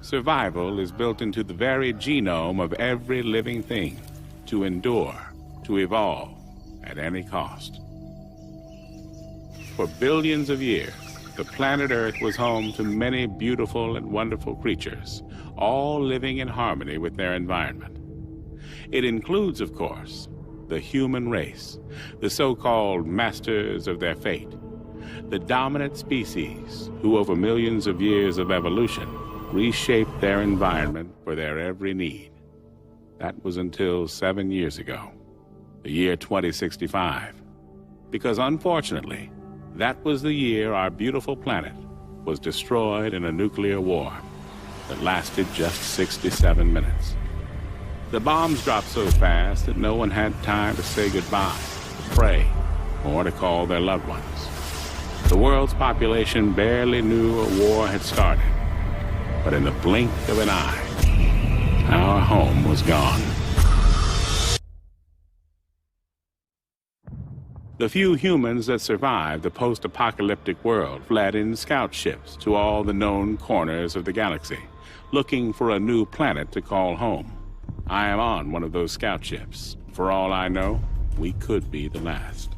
Survival is built into the very genome of every living thing, to endure, to evolve, at any cost. For billions of years, the planet Earth was home to many beautiful and wonderful creatures, all living in harmony with their environment. It includes, of course, the human race, the so-called masters of their fate, the dominant species who, over millions of years of evolution, reshaped their environment for their every need. That was until 7 years ago, the year 2065. Because unfortunately, that was the year our beautiful planet was destroyed in a nuclear war that lasted just 67 minutes. The bombs dropped so fast that no one had time to say goodbye, to pray, or to call their loved ones. The world's population barely knew a war had started, but in the blink of an eye, our home was gone. The few humans that survived the post-apocalyptic world fled in scout ships to all the known corners of the galaxy, looking for a new planet to call home. I am on one of those scout ships. For all I know, we could be the last.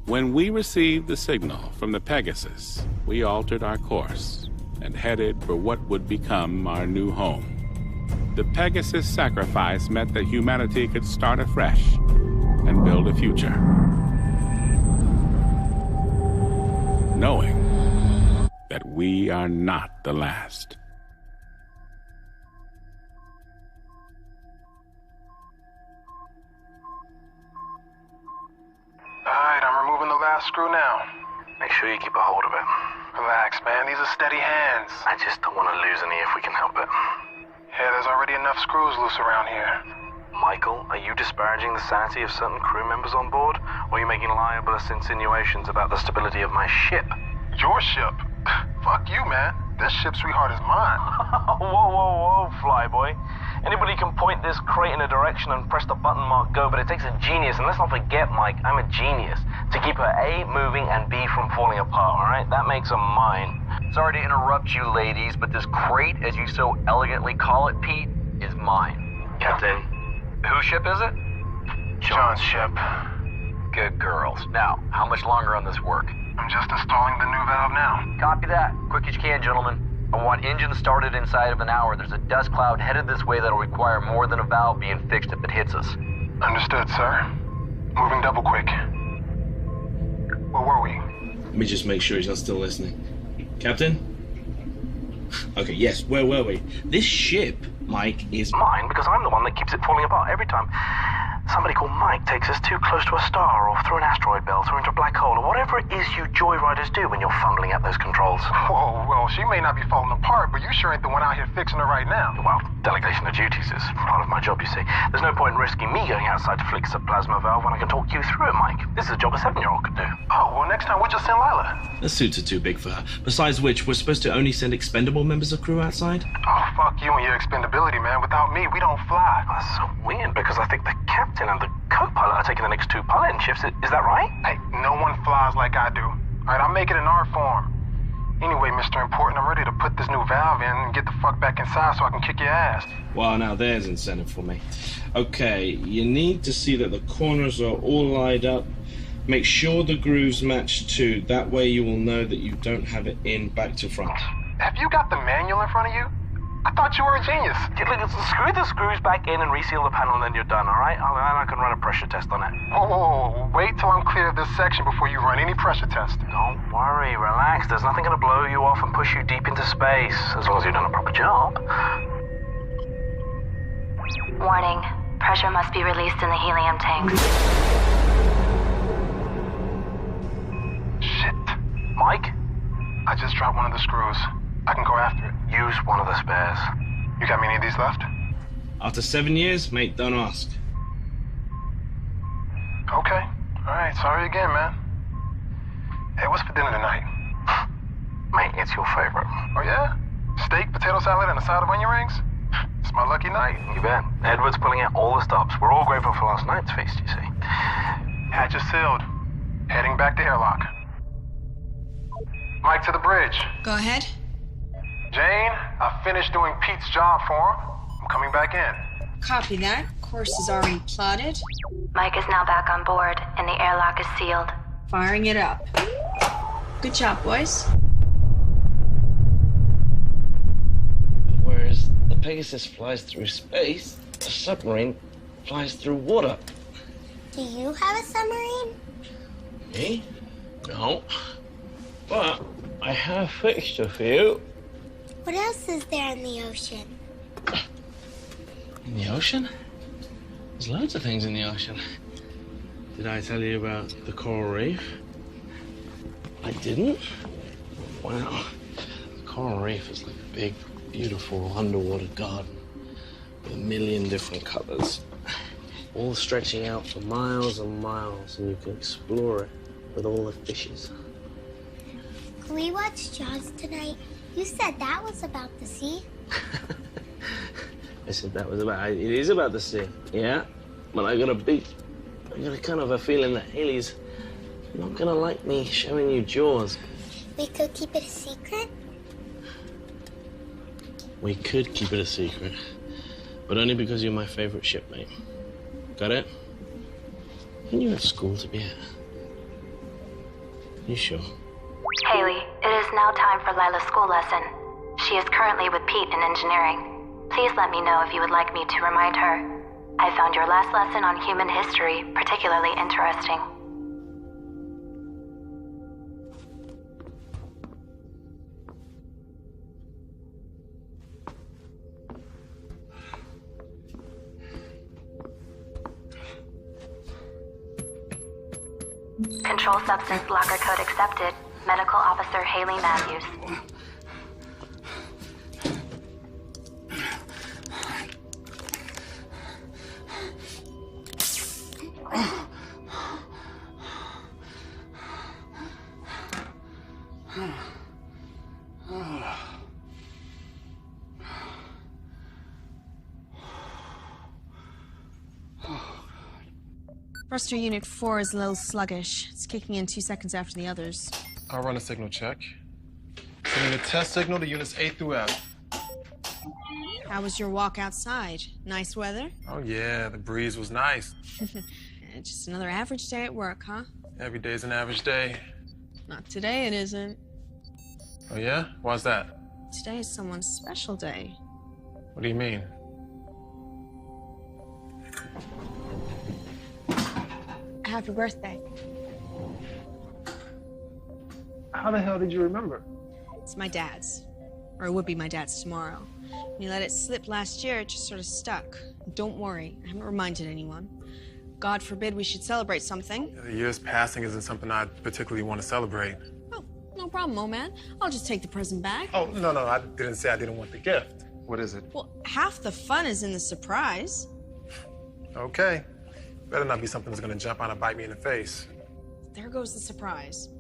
When we received the signal from the Pegasus, we altered our course and headed for what would become our new home. The Pegasus sacrifice meant that humanity could start afresh and build a future, knowing that we are not the last. Alright, I'm removing the last screw now. Make sure you keep a hold of it. Relax, man. These are steady hands. I just don't want to lose any if we can help it. Yeah, there's already enough screws loose around here. Michael, are you disparaging the sanity of certain crew members on board? Or are you making libelous insinuations about the stability of my ship? Your ship? Fuck you, man. This ship, sweetheart, is mine. Whoa, flyboy. Anybody can point this crate in a direction and press the button marked go, but it takes a genius, and let's not forget, Mike, I'm a genius, to keep her A moving and B from falling apart, all right? That makes her mine. Sorry to interrupt you, ladies, but this crate, as you so elegantly call it, Pete, is mine. Captain, Whose ship is it? John's ship. Good girls. Now, how much longer on this work? I'm just installing the new valve now. Copy that. Quick as you can, gentlemen. I want engine started inside of an hour. There's a dust cloud headed this way that'll require more than a valve being fixed if it hits us. Understood, sir. Moving double quick. Where were we? Let me just make sure he's not still listening. Captain? Okay, yes, where were we? This ship, Mike, is mine because I'm the one that keeps it falling apart every time somebody called Mike takes us too close to a star or through an asteroid belt or into a black hole or whatever it is you joyriders do when you're fumbling at those controls. Whoa, well, she may not be falling apart, but you sure ain't the one out here fixing her right now. Well, delegation of duties is part of my job, you see. There's no point in risking me going outside to fix a plasma valve when I can talk you through it, Mike. This is a job a 7-year-old could do. Oh, well, next time we'll just send Lila. the suits are too big for her. Besides which, we're supposed to only send expendable members of crew outside? Oh, fuck you and your expendability, man. Without me, we don't fly. That's so weird because I think the captain and the co-pilot are taking the next 2 piloting shifts. Is that right? Hey, no one flies like I do. All right, I'll make it in our form. Anyway, Mr. Important, I'm ready to put this new valve in and get the fuck back inside so I can kick your ass. Well, now there's incentive for me. Okay, you need to see that the corners are all lined up. Make sure the grooves match too. That way you will know that you don't have it in back to front. Have you got the manual in front of you? I thought you were a genius. Screw the screws back in and reseal the panel and then you're done, all right? I can run a pressure test on it. Whoa, wait till I'm clear of this section before you run any pressure test. Don't worry, relax. There's nothing going to blow you off and push you deep into space, as long as you've done a proper job. Warning. Pressure must be released in the helium tanks. Shit. Mike? I just dropped one of the screws. I can go after it. Use one of the spares. You got many of these left? After 7 years, mate, don't ask. Okay. All right, sorry again, man. Hey, what's for dinner tonight? Mate, it's your favorite. Oh, yeah? Steak, potato salad, and a side of onion rings? It's my lucky night. You bet. Edward's pulling out all the stops. We're all grateful for last night's feast, you see. Hatch is sealed. Heading back to airlock. Mike to the bridge. Go ahead. Jane, I finished doing Pete's job for him. I'm coming back in. Copy that. Course is already plotted. Mike is now back on board, and the airlock is sealed. Firing it up. Good job, boys. Whereas the Pegasus flies through space, the submarine flies through water. Do you have a submarine? Me? No. But I have fixed a few. What else is there in the ocean? In the ocean? There's loads of things in the ocean. Did I tell you about the coral reef? I didn't? Wow. The coral reef is like a big, beautiful underwater garden with a million different colors, all stretching out for miles and miles, and you can explore it with all the fishes. Can we watch Jaws tonight? You said that was about the sea. I said that was about, it is about the sea, yeah? But I got a kind of a feeling that Haley's not gonna like me showing you Jaws. We could keep it a secret? We could keep it a secret, but only because you're my favorite shipmate. Got it? And you have school to be at. You sure? Haley, it is now time for Lila's school lesson. She is currently with Pete in engineering. Please let me know if you would like me to remind her. I found your last lesson on human history particularly interesting. Control substance locker code accepted. Medical Officer Haley Matthews. Thruster Unit 4 is a little sluggish. It's kicking in 2 seconds after the others. I'll run a signal check. Sending a test signal to units A through F. How was your walk outside? Nice weather? Oh yeah, the breeze was nice. Just another average day at work, huh? Every day's an average day. Not today, it isn't. Oh yeah? Why's that? Today is someone's special day. What do you mean? Happy birthday. How the hell did you remember? It's my dad's. Or it would be my dad's tomorrow. When you let it slip last year, it just sort of stuck. Don't worry, I haven't reminded anyone. God forbid we should celebrate something. The year's passing isn't something I particularly want to celebrate. Oh, no problem, old man. I'll just take the present back. Oh, no, I didn't say I didn't want the gift. What is it? Well, half the fun is in the surprise. Okay. Better not be something that's gonna jump out and bite me in the face. There goes the surprise.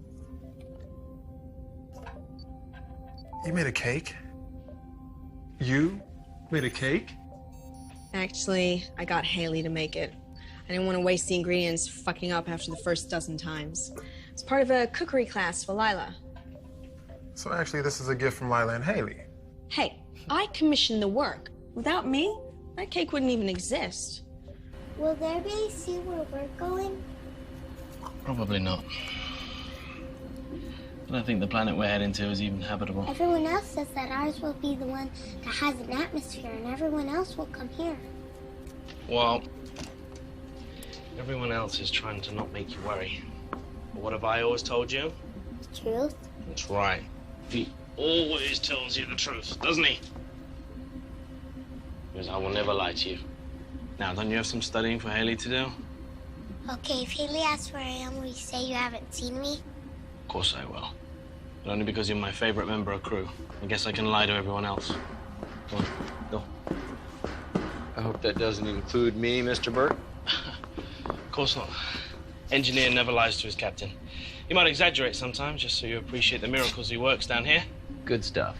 You made a cake? You made a cake? Actually, I got Haley to make it. I didn't want to waste the ingredients fucking up after the first dozen times. It's part of a cookery class for Lila. So actually, this is a gift from Lila and Haley. Hey, I commissioned the work. Without me, that cake wouldn't even exist. Will there be see where we're going? Probably not. I don't think the planet we're heading to is even habitable. Everyone else says that ours will be the one that has an atmosphere and everyone else will come here. Well, everyone else is trying to not make you worry. But what have I always told you? The truth? That's right. He always tells you the truth, doesn't he? Because I will never lie to you. Now, don't you have some studying for Haley to do? Okay, if Haley asks where I am, will you say you haven't seen me? Of course I will. But only because you're my favorite member of crew. I guess I can lie to everyone else. Go on, go. I hope that doesn't include me, Mr. Burt. Of course not. Engineer never lies to his captain. He might exaggerate sometimes, just so you appreciate the miracles he works down here. Good stuff.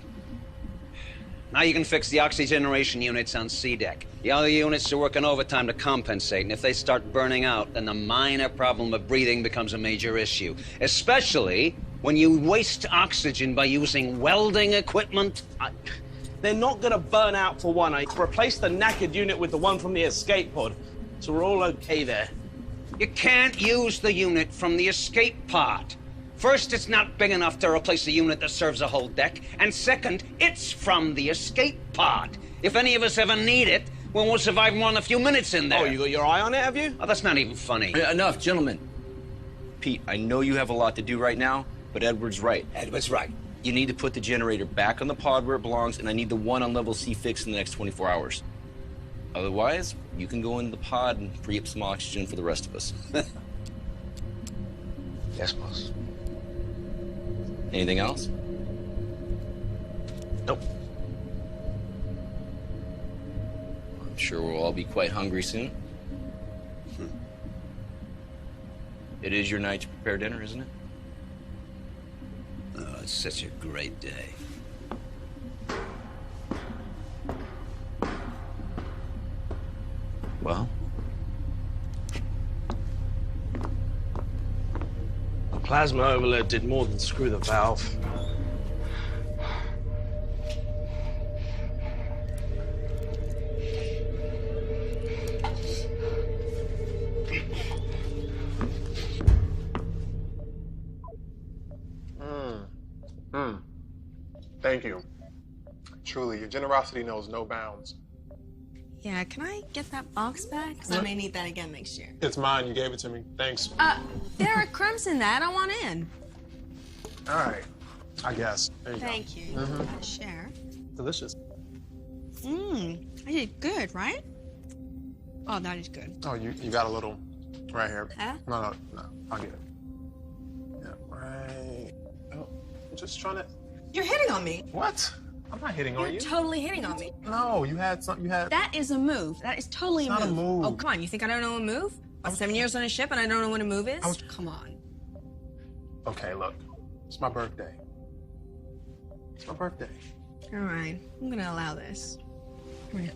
Now you can fix the oxygeneration units on C deck. The other units are working overtime to compensate, and if they start burning out, then the minor problem of breathing becomes a major issue. Especially when you waste oxygen by using welding equipment? They're not gonna burn out for one. I replaced the knackered unit with the one from the escape pod, so we're all okay there. You can't use the unit from the escape pod. First, it's not big enough to replace a unit that serves a whole deck, and second, it's from the escape pod. If any of us ever need it, well, we'll survive more than a few minutes in there. Oh, you got your eye on it, have you? Oh, that's not even funny. Enough, gentlemen. Pete, I know you have a lot to do right now, but Edward's right. Edward's right. You need to put the generator back on the pod where it belongs, and I need the one on level C fixed in the next 24 hours. Otherwise, you can go into the pod and free up some oxygen for the rest of us. Yes, boss. Anything else? Nope. I'm sure we'll all be quite hungry soon. It is your night to prepare dinner, isn't it? Oh, it's such a great day. Well? The plasma overload did more than screw the valve. Thank you. Truly, your generosity knows no bounds. Yeah, can I get that box back? Because I may need that again next year. It's mine. You gave it to me. Thanks. There are crumbs in that. I want in. All right. I guess. There you Thank you. Share. Delicious. I did good, right? Oh, that is good. Oh, you got a little right here. Huh? No, I'll get it. Yeah, right. Oh, I'm just trying to... You're hitting on me. What? I'm not hitting on you. You're totally hitting on me. No, you had something. That is a move. That is totally It's not a move. Oh, come on. You think I don't know a move? I'm 7 years on a ship and I don't know what a move is? Come on. Okay, look. It's my birthday. It's my birthday. All right. I'm going to allow this. Come here.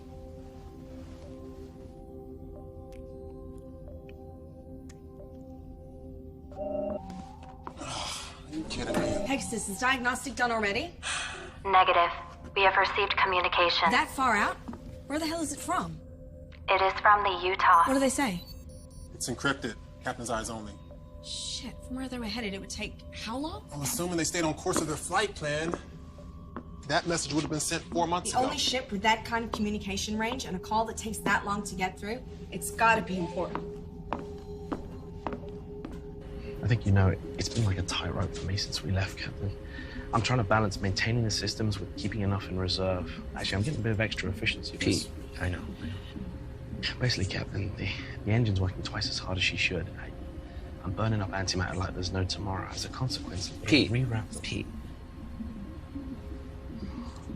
Are you kidding me? Pegasus, is diagnostic done already? Negative. We have received communication. That far out? Where the hell is it from? It is from the Utah. What do they say? It's encrypted. Captain's eyes only. Shit, from where they were headed, it would take how long? I'm assuming they stayed on course of their flight plan. That message would have been sent 4 months The ago. only ship with that kind of communication range and a call that takes that long to get through, it's gotta be important. I think you know it's been like a tightrope for me since we left, Captain. I'm trying to balance maintaining the systems with keeping enough in reserve. Actually, I'm getting a bit of extra efficiency. Pete, I know. Basically, Captain, the engine's working twice as hard as she should. I'm burning up antimatter like there's no tomorrow. As a consequence, Pete, Pete.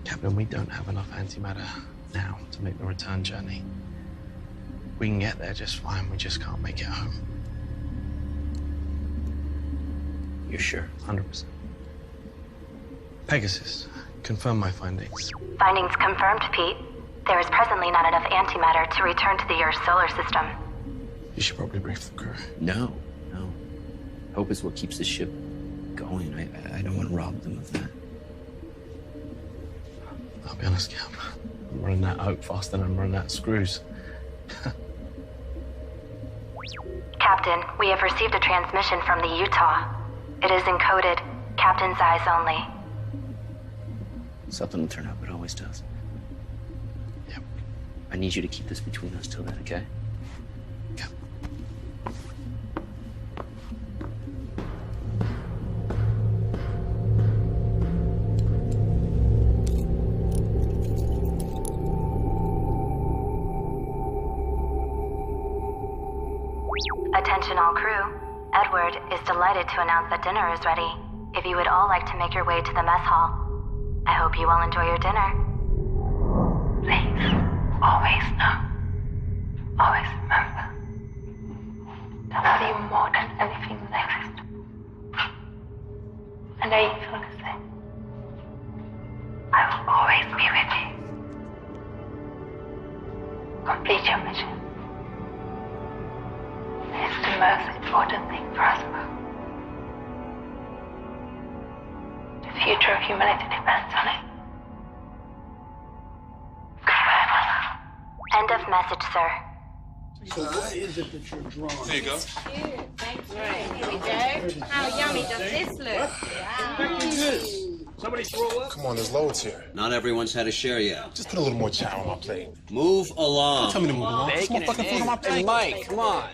Captain, we don't have enough antimatter now to make the return journey. We can get there just fine. We just can't make it home. You're sure? 100%. Pegasus, confirm my findings. Findings confirmed, Pete. There is presently not enough antimatter to return to the Earth solar system. You should probably brief the crew. No. Hope is what keeps the ship going. I don't want to rob them of that. I'll be honest, Cap. I'm running out of hope faster than I'm running out of screws. Captain, we have received a transmission from the Utah. It is encoded. Captain's eyes only. Something will turn up. It always does. Yep. I need you to keep this between us till then, okay? Yep. Attention all crew. Edward is delighted to announce that dinner is ready. If you would all like to make your way to the mess hall, I hope you all enjoy your dinner. Please, always know, always remember that I love you more than anything that exists. And I even want to say, I will always be with you. Complete your mission. It's the most important thing for us both. future of humanity depends on it. End of message, sir. So what is it that you're drawing? There you go. Cute, thank you. Right, here we go. How yummy does this look? Wow. Somebody throw up? Come on, there's loads here. Not everyone's had a share yet. Just put a little more chow on my plate. Move along. Don't tell me to move along. There's more fucking food on my plate. Hey, Mike, come on.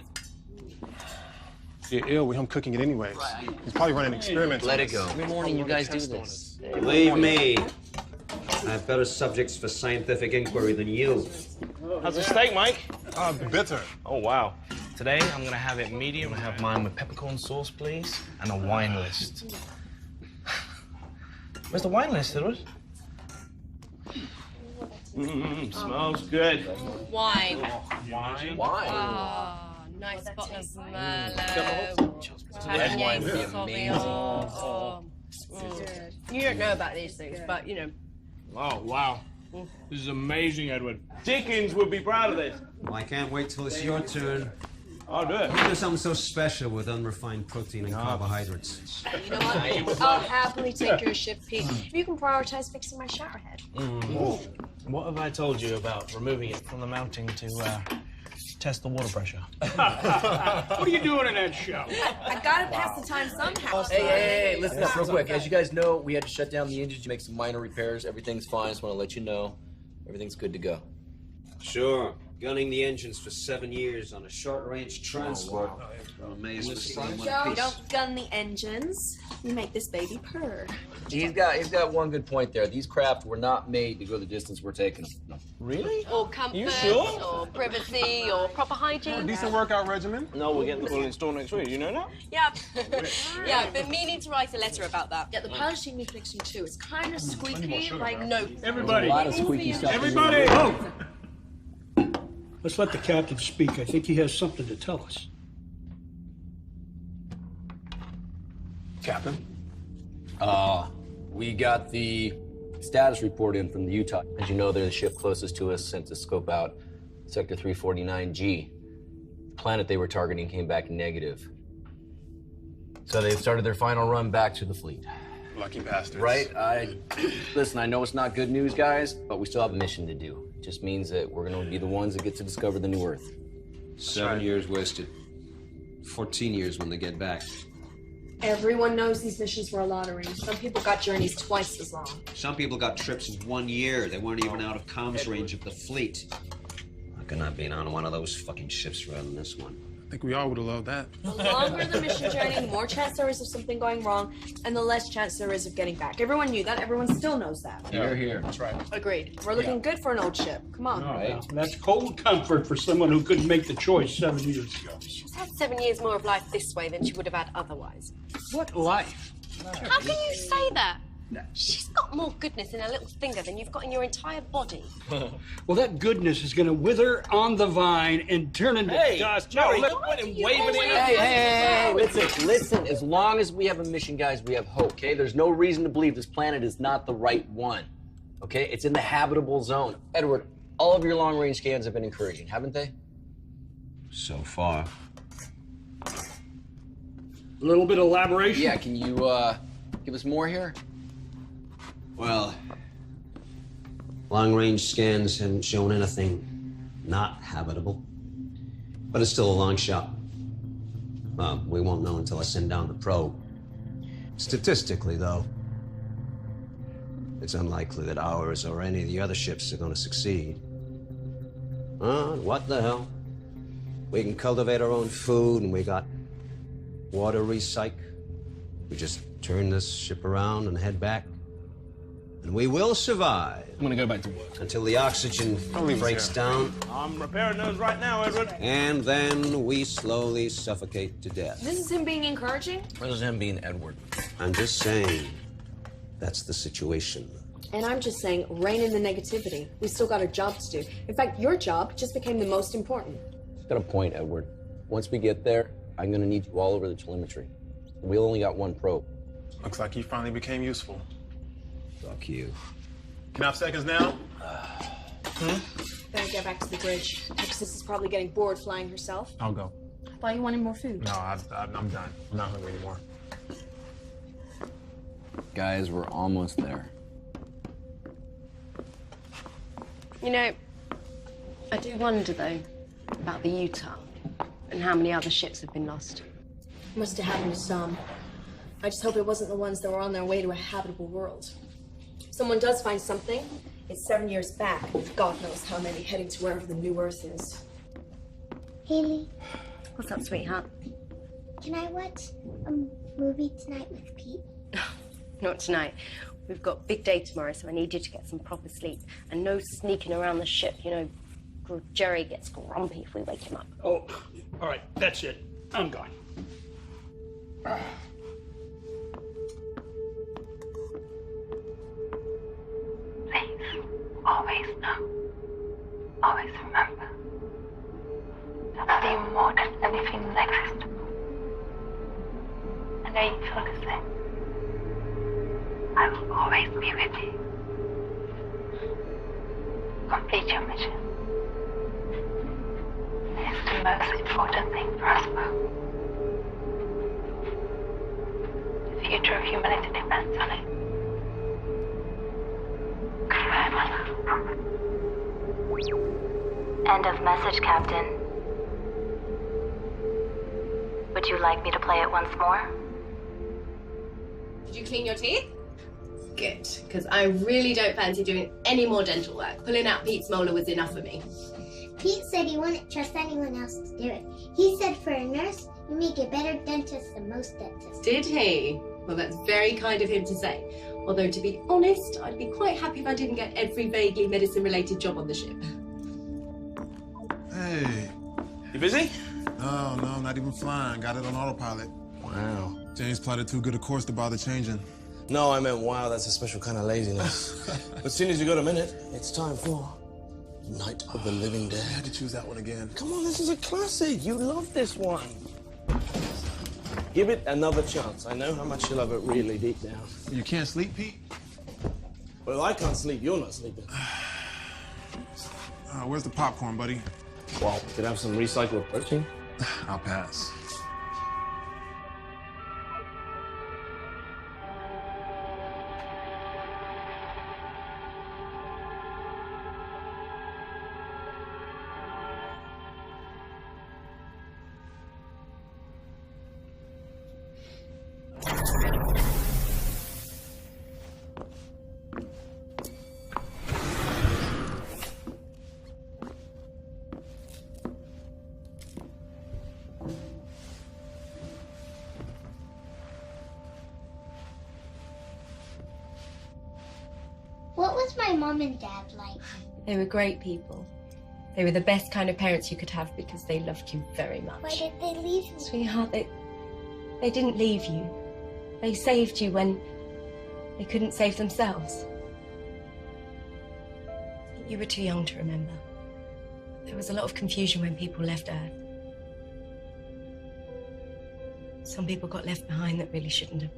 You're ill with him cooking it anyways. He's probably running experiments. Let it go. Every morning you guys do this. Believe me, I have better subjects for scientific inquiry than you. How's the steak, Mike? Bitter. Oh, wow. Today, I'm gonna have it medium. I have mine with peppercorn sauce, please, and a wine list. Where's the wine list, Edward? Smells good. Wine. Wine? Oh, nice bottle of Merlot. Red wine would be Sauvignon. You don't know about these things, but you know. Oh, wow. This is amazing, Edward. Dickens would be proud of this. Well, I can't wait till it's your turn. I'll do it. You do something so special with unrefined protein and carbohydrates. You know what? I'll happily take your shift, Pete. If you can prioritize fixing my shower head. What have I told you about removing it from the mounting to test the water pressure? What are you doing in that show? I gotta pass the time somehow. Hey, listen up real quick. As you guys know, we had to shut down the engines to make some minor repairs. Everything's fine. Just want to let you know. Everything's good to go. Sure. Gunning the engines for 7 years on a short-range transport. I'm amazed to see in one You piece. don't gun the engines. You make this baby purr. He's got one good point there. These craft were not made to go the distance we're taking them. Really? Or comfort, You sure? or privacy, or proper hygiene. Decent workout regimen. No, we're getting the full install next week. You know that? Yeah. Yeah, I've been meaning to write a letter about that. Yeah, the polishing needs fixing too. It's kind of squeaky, like no. Everybody. A lot of squeaky stuff. Everybody. Oh. Let's let the captain speak. I think he has something to tell us. Captain? We got the status report in from the Utah. As you know, they're the ship closest to us, sent to scope out Sector 349G. The planet they were targeting came back negative. So they've started their final run back to the fleet. Lucky bastards. Right? Listen, I know it's not good news, guys, but we still have a mission to do. It just means that we're going to be the ones that get to discover the new Earth. 7 years wasted. 14 years when they get back. Everyone knows these missions were a lottery. Some people got journeys twice as long. Some people got trips of 1 year. They weren't even out of comms range of the fleet. I could not be on one of those fucking ships rather than this one. I think we all would have loved that. The longer the mission journey, the more chance there is of something going wrong, and the less chance there is of getting back. Everyone knew that. Everyone still knows that. Here. That's right. Agreed. We're looking good for an old ship. Come on. Right. That's cold comfort for someone who couldn't make the choice 7 years ago. She's had 7 years more of life this way than she would have had otherwise. What life? How can you say that? She's got more goodness in her little finger than you've got in your entire body. Well, that goodness is going to wither on the vine and turn into dust. Jerry, quit him waving in. Hey, listen. As long as we have a mission, guys, we have hope, okay? There's no reason to believe this planet is not the right one, okay? It's in the habitable zone. Edward, all of your long-range scans have been encouraging, haven't they? So far. A little bit of elaboration? Yeah, can you give us more here? Well, long-range scans haven't shown anything not habitable. But it's still a long shot. Well, we won't know until I send down the probe. Statistically, though, it's unlikely that ours or any of the other ships are going to succeed. What the hell? We can cultivate our own food, and we got water recyc. We just turn this ship around and head back. And we will survive. I'm gonna go back to work. Until the oxygen breaks down. I'm repairing those right now, Edward. And then we slowly suffocate to death. This is him being encouraging? This is him being Edward. I'm just saying, that's the situation. And I'm just saying, rein in the negativity. We still got a job to do. In fact, your job just became the most important. Got a point, Edward. Once we get there, I'm gonna need you all over the telemetry. We only got one probe. Looks like he finally became useful. Fuck you. Can I have seconds now? Better get back to the bridge. Texas is probably getting bored flying herself. I'll go. I thought you wanted more food. No, I'm done. I'm not hungry anymore. Guys, we're almost there. You know, I do wonder, though, about the Utah and how many other ships have been lost. Must have happened to some. I just hope it wasn't the ones that were on their way to a habitable world. If someone does find something, it's 7 years back. God knows how many heading to wherever the new Earth is. Haley, What's up, sweetheart? can I watch a movie tonight with Pete? Not tonight. We've got a big day tomorrow, so I need you to get some proper sleep. And no sneaking around the ship. You know, Jerry gets grumpy if we wake him up. Oh, all right, that's it. I'm gone. Please, always know, always remember, that I love you more than anything that exists. I know you feel the same. I will always be with you. Complete your mission. It's the most important thing for us both. The future of humanity depends on it. Goodbye, my love. End of message, Captain. Would you like me to play it once more? Did you clean your teeth? Good, because I really don't fancy doing any more dental work. Pulling out Pete's molar was enough for me. Pete said he wouldn't trust anyone else to do it. He said for a nurse, you make a better dentist than most dentists. Did he? Well, that's very kind of him to say. Although, to be honest, I'd be quite happy if I didn't get every vaguely medicine-related job on the ship. Hey. You busy? No, not even flying. Got it on autopilot. Wow. James plotted too good a course to bother changing. No, I meant wow, that's a special kind of laziness. But as soon as you got a minute, it's time for Night of the Living Dead. I had to choose that one again. Come on, this is a classic. You love this one. Give it another chance. I know how much you love it really deep down. You can't sleep, Pete? Well, if I can't sleep, you're not sleeping. Where's the popcorn, buddy? Well, we could have some recycled protein. I'll pass. What was my mom and dad like? They were great people. They were the best kind of parents you could have because they loved you very much. Why did they leave me? Sweetheart, they didn't leave you. They saved you when they couldn't save themselves. You were too young to remember. There was a lot of confusion when people left Earth. Some people got left behind that really shouldn't have.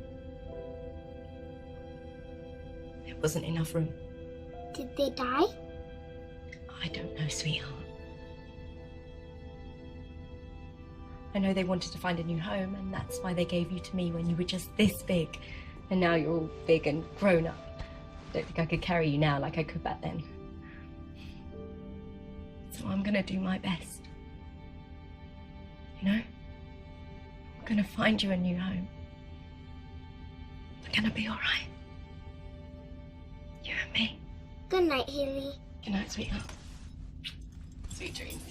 There wasn't enough room. Did they die? I don't know, sweetheart. I know they wanted to find a new home, and that's why they gave you to me when you were just this big. And now you're all big and grown up. I don't think I could carry you now like I could back then. So I'm gonna do my best. You know? I'm gonna find you a new home. We're gonna be all right. You and me. Good night, Haley. Good night, sweetheart. Sweet dreams.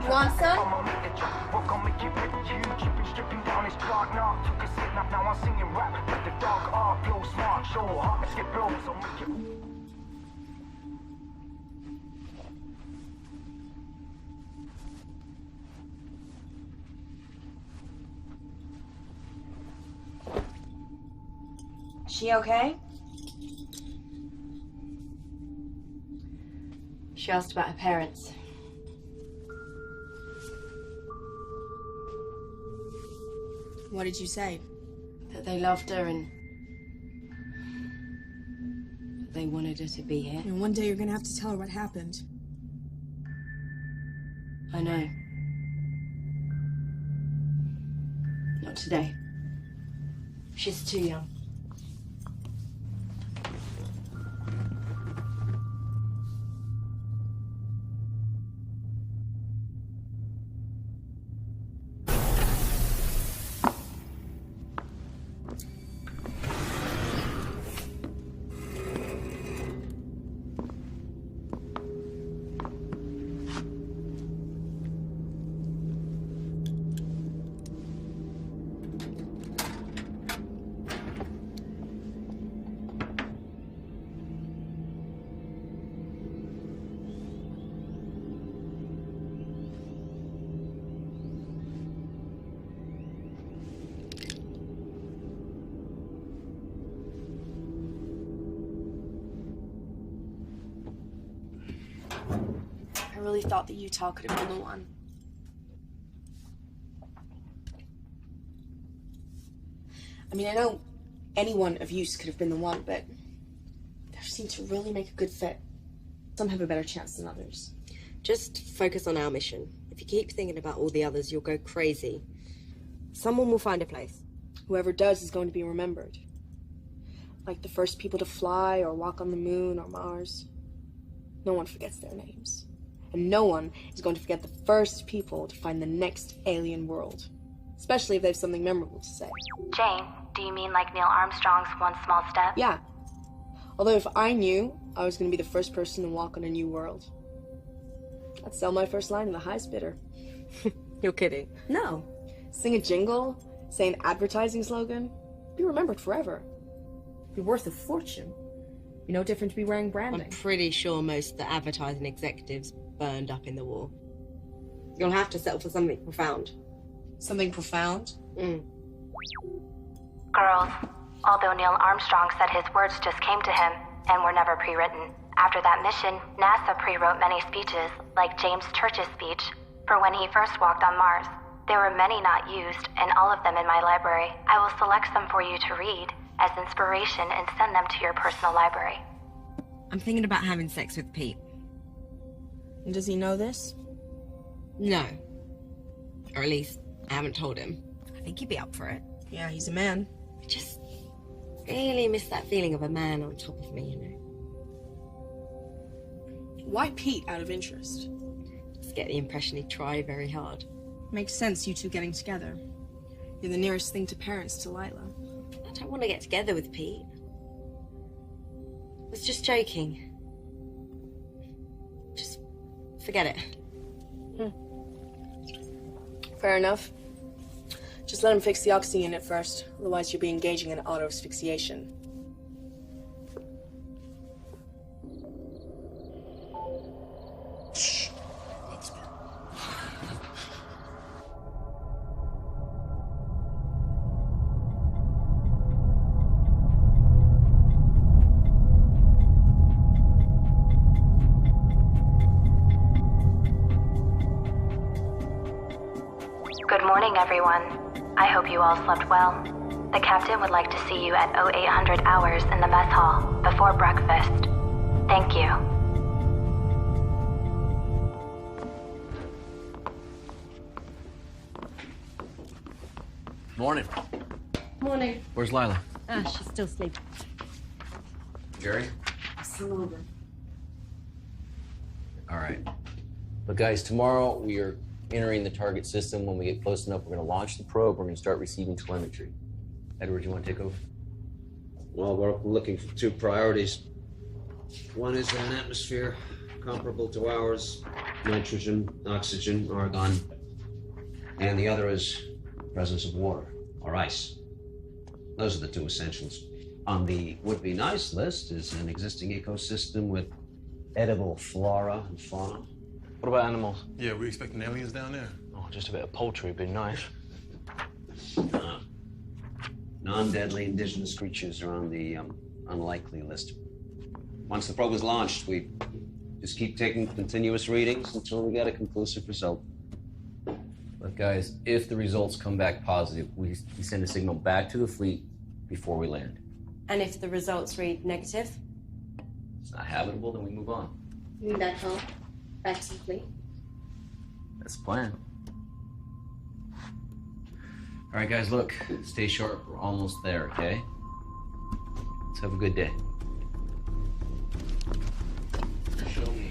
Want some? She okay? She asked about her parents. What did you say? That they loved her and that they wanted her to be here. And one day you're gonna have to tell her what happened. I know. Not today. She's too young. I really thought that Utah could have been the one. I mean, I know any one of you could have been the one, but they seem to really make a good fit. Some have a better chance than others. Just focus on our mission. If you keep thinking about all the others, you'll go crazy. Someone will find a place. Whoever does is going to be remembered. Like the first people to fly or walk on the moon or Mars. No one forgets their names. And no one is going to forget the first people to find the next alien world. Especially if they have something memorable to say. Jane, do you mean like Neil Armstrong's one small step? Yeah. Although if I knew I was going to be the first person to walk on a new world, I'd sell my first line to the highest bidder. You're kidding. No. Sing a jingle, say an advertising slogan, be remembered forever. Be worth a fortune. Be no different to be wearing branding. I'm pretty sure most of the advertising executives burned up in the war. You'll have to settle for something profound. Something profound? Girls, although Neil Armstrong said his words just came to him and were never pre-written, after that mission, NASA pre-wrote many speeches, like James Church's speech, for when he first walked on Mars. There were many not used, and all of them in my library. I will select some for you to read as inspiration and send them to your personal library. I'm thinking about having sex with Pete. And does he know this? No. Or at least, I haven't told him. I think he'd be up for it. Yeah, he's a man. I just really miss that feeling of a man on top of me, you know. Why Pete, out of interest? Just get the impression he'd try very hard. Makes sense, you two getting together. You're the nearest thing to parents to Lila. I don't want to get together with Pete. I was just joking. Just forget it. Fair enough. Just let him fix the oxygen unit first, otherwise you'll be engaging in auto asphyxiation. Good morning, everyone. I hope you all slept well. The captain would like to see you at 0800 hours in the mess hall before breakfast. Thank you. Morning. Morning. Where's Lila? She's still sleeping. Jerry? Still over. All right. Look, guys, tomorrow we are entering the target system. When we get close enough, we're going to launch the probe. We're going to start receiving telemetry. Edward, you want to take over? Well, we're looking for two priorities. One is an atmosphere comparable to ours, nitrogen, oxygen, argon. And the other is presence of water or ice. Those are the two essentials. On the would-be nice list is an existing ecosystem with edible flora and fauna. What about animals? Yeah, we expecting aliens down there. Oh, just a bit of poultry would be nice. Non-deadly indigenous creatures are on the unlikely list. Once the probe is launched, we Just keep taking continuous readings until we get a conclusive result. But guys, if the results come back positive, we send a signal back to the fleet before we land. And if the results read negative? It's not habitable, then we move on. Back home. Back to the fleet. That's the plan. All right, guys, look, stay sharp. We're almost there, okay? Let's have a good day. Show me.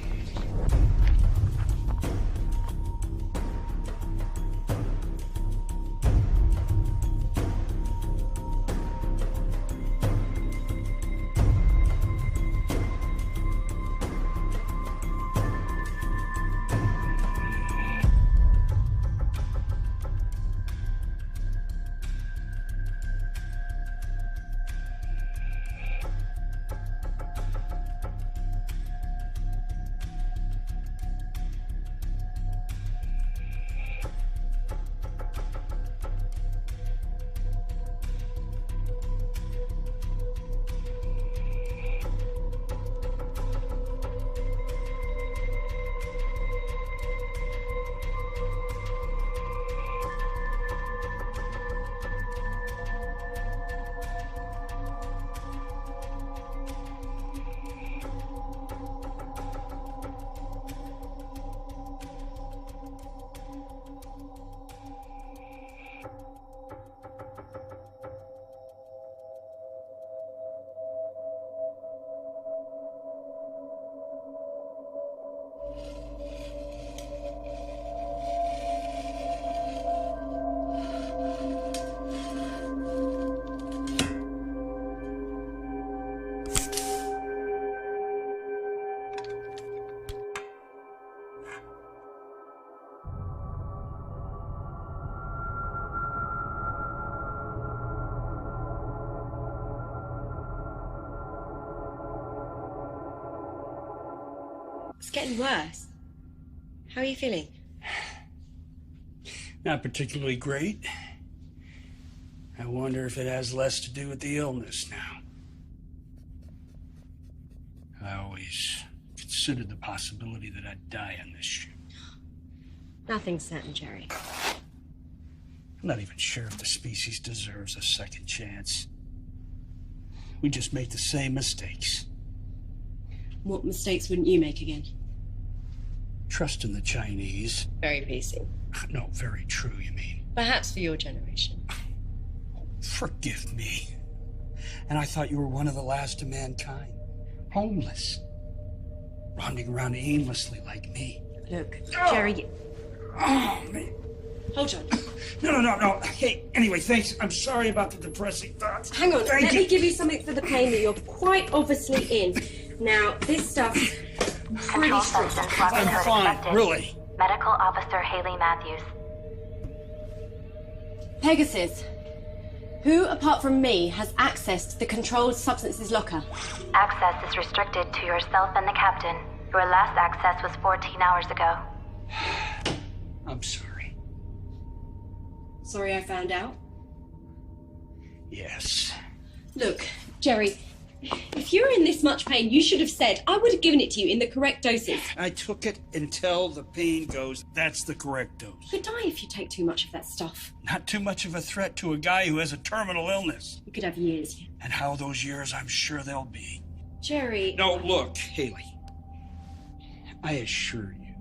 It's getting worse. How are you feeling? Not particularly great. I wonder if it has less to do with the illness now. I always considered the possibility that I'd die on this ship. Nothing's certain, Jerry. I'm not even sure if the species deserves a second chance. We just make the same mistakes. What mistakes wouldn't you make again? Trust in the Chinese. Very PC. No, very true, you mean. Perhaps for your generation. Forgive me. And I thought you were one of the last of mankind. Homeless. Wandering around aimlessly like me. Look, Jerry... Oh, man. Hold on. No. Hey, anyway, thanks. I'm sorry about the depressing thoughts. Hang on, Thank let you. me give you something for the pain that you're quite obviously in. Now, this stuff... Control substance level I'm code fine, expected. really. Medical Officer Haley Matthews. Pegasus. Who, apart from me, has access to the controlled substances locker? Access is restricted to yourself and the captain. Your last access was 14 hours ago. I'm sorry. Sorry I found out? Yes. Look, Jerry, if you're in this much pain, you should have said. I would have given it to you in the correct doses. I took it until the pain goes. That's the correct dose. You could die if you take too much of that stuff. Not too much of a threat to a guy who has a terminal illness. You could have years. And how those years, I'm sure they'll be. Jerry... No, look, Haley. I assure you,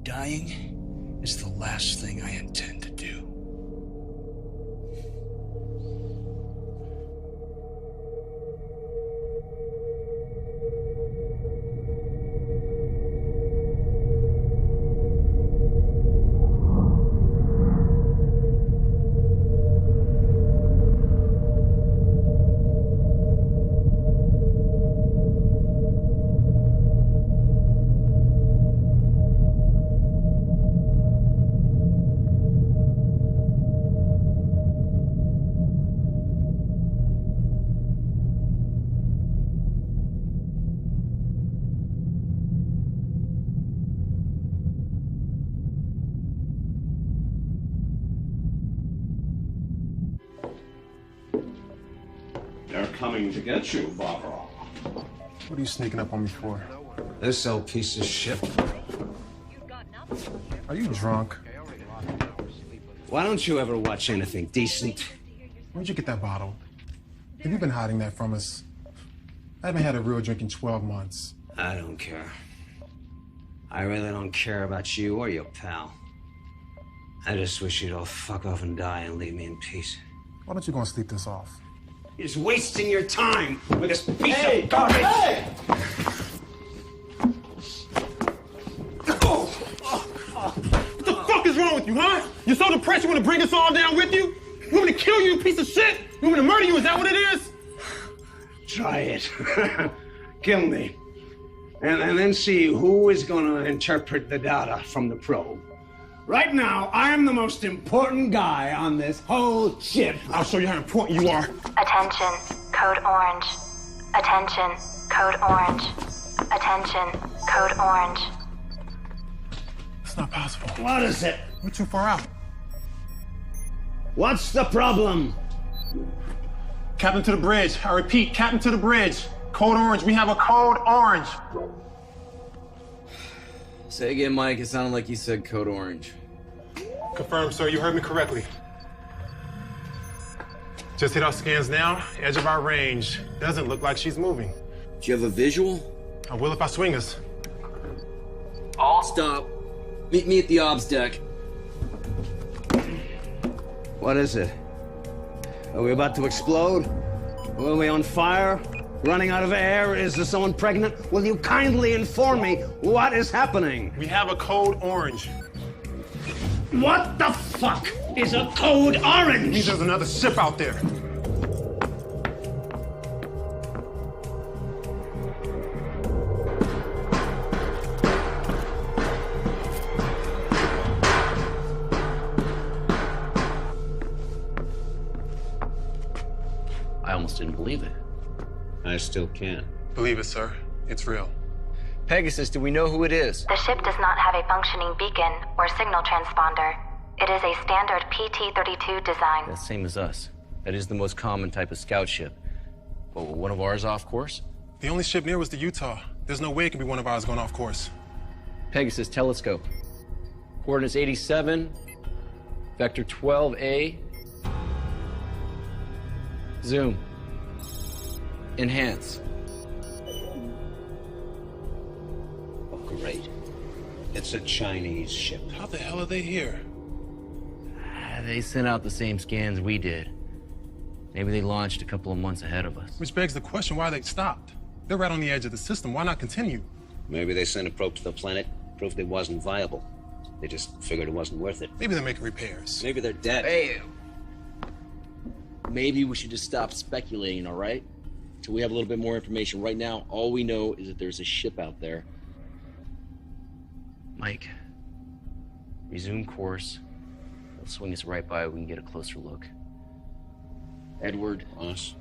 dying is the last thing I intend to do. They're coming to get you, Barbara. What are you sneaking up on me for? This old piece of shit. Are you drunk? Why don't you ever watch anything decent? Where'd you get that bottle? Have you been hiding that from us? I haven't had a real drink in 12 months. I don't care. I really don't care about you or your pal. I just wish you'd all fuck off and die and leave me in peace. Why don't you go and sleep this off? You're just wasting your time with this piece of garbage. Hey! What the fuck is wrong with you, huh? You're so depressed you want to bring us all down with you? You want me to kill you, you piece of shit? You want me to murder you? Is that what it is? Try it. Kill me. And then see who is going to interpret the data from the probe. Right now, I am the most important guy on this whole ship. I'll show you how important you are. Attention, code orange. Attention, code orange. Attention, code orange. It's not possible. What is it? We're too far out. What's the problem? Captain to the bridge. I repeat, Captain to the bridge. Code orange. We have a code orange. Say again, Mike. It sounded like you said code orange. Confirmed, sir. You heard me correctly. Just hit our scans now. Edge of our range. Doesn't look like she's moving. Do you have a visual? I will if I swing us. All stop. Meet me at the obs deck. What is it? Are we about to explode? Are we on fire? Running out of air? Is there someone pregnant? Will you kindly inform me what is happening? We have a code orange. What the fuck is a code orange? It means there's another ship out there. I almost didn't believe it. I still can't. Believe it, sir. It's real. Pegasus, do we know who it is? The ship does not have a functioning beacon or signal transponder. It is a standard PT-32 design. That's same as us. That is the most common type of scout ship. But were one of ours off course? The only ship near was the Utah. There's no way it can be one of ours going off course. Pegasus telescope. Coordinates 87, vector 12A. Zoom. Enhance. Oh, great. It's a Chinese ship. How the hell are they here? They sent out the same scans we did. Maybe they launched a couple of months ahead of us. Which begs the question why they stopped. They're right on the edge of the system. Why not continue? Maybe they sent a probe to the planet, proved it wasn't viable. They just figured it wasn't worth it. Maybe they're making repairs. Maybe they're dead. Hey, maybe we should just stop speculating, all right? Till we have a little bit more information. Right now, all we know is that there's a ship out there. Mike, resume course. They'll swing us right by. We can get a closer look. Edward, us.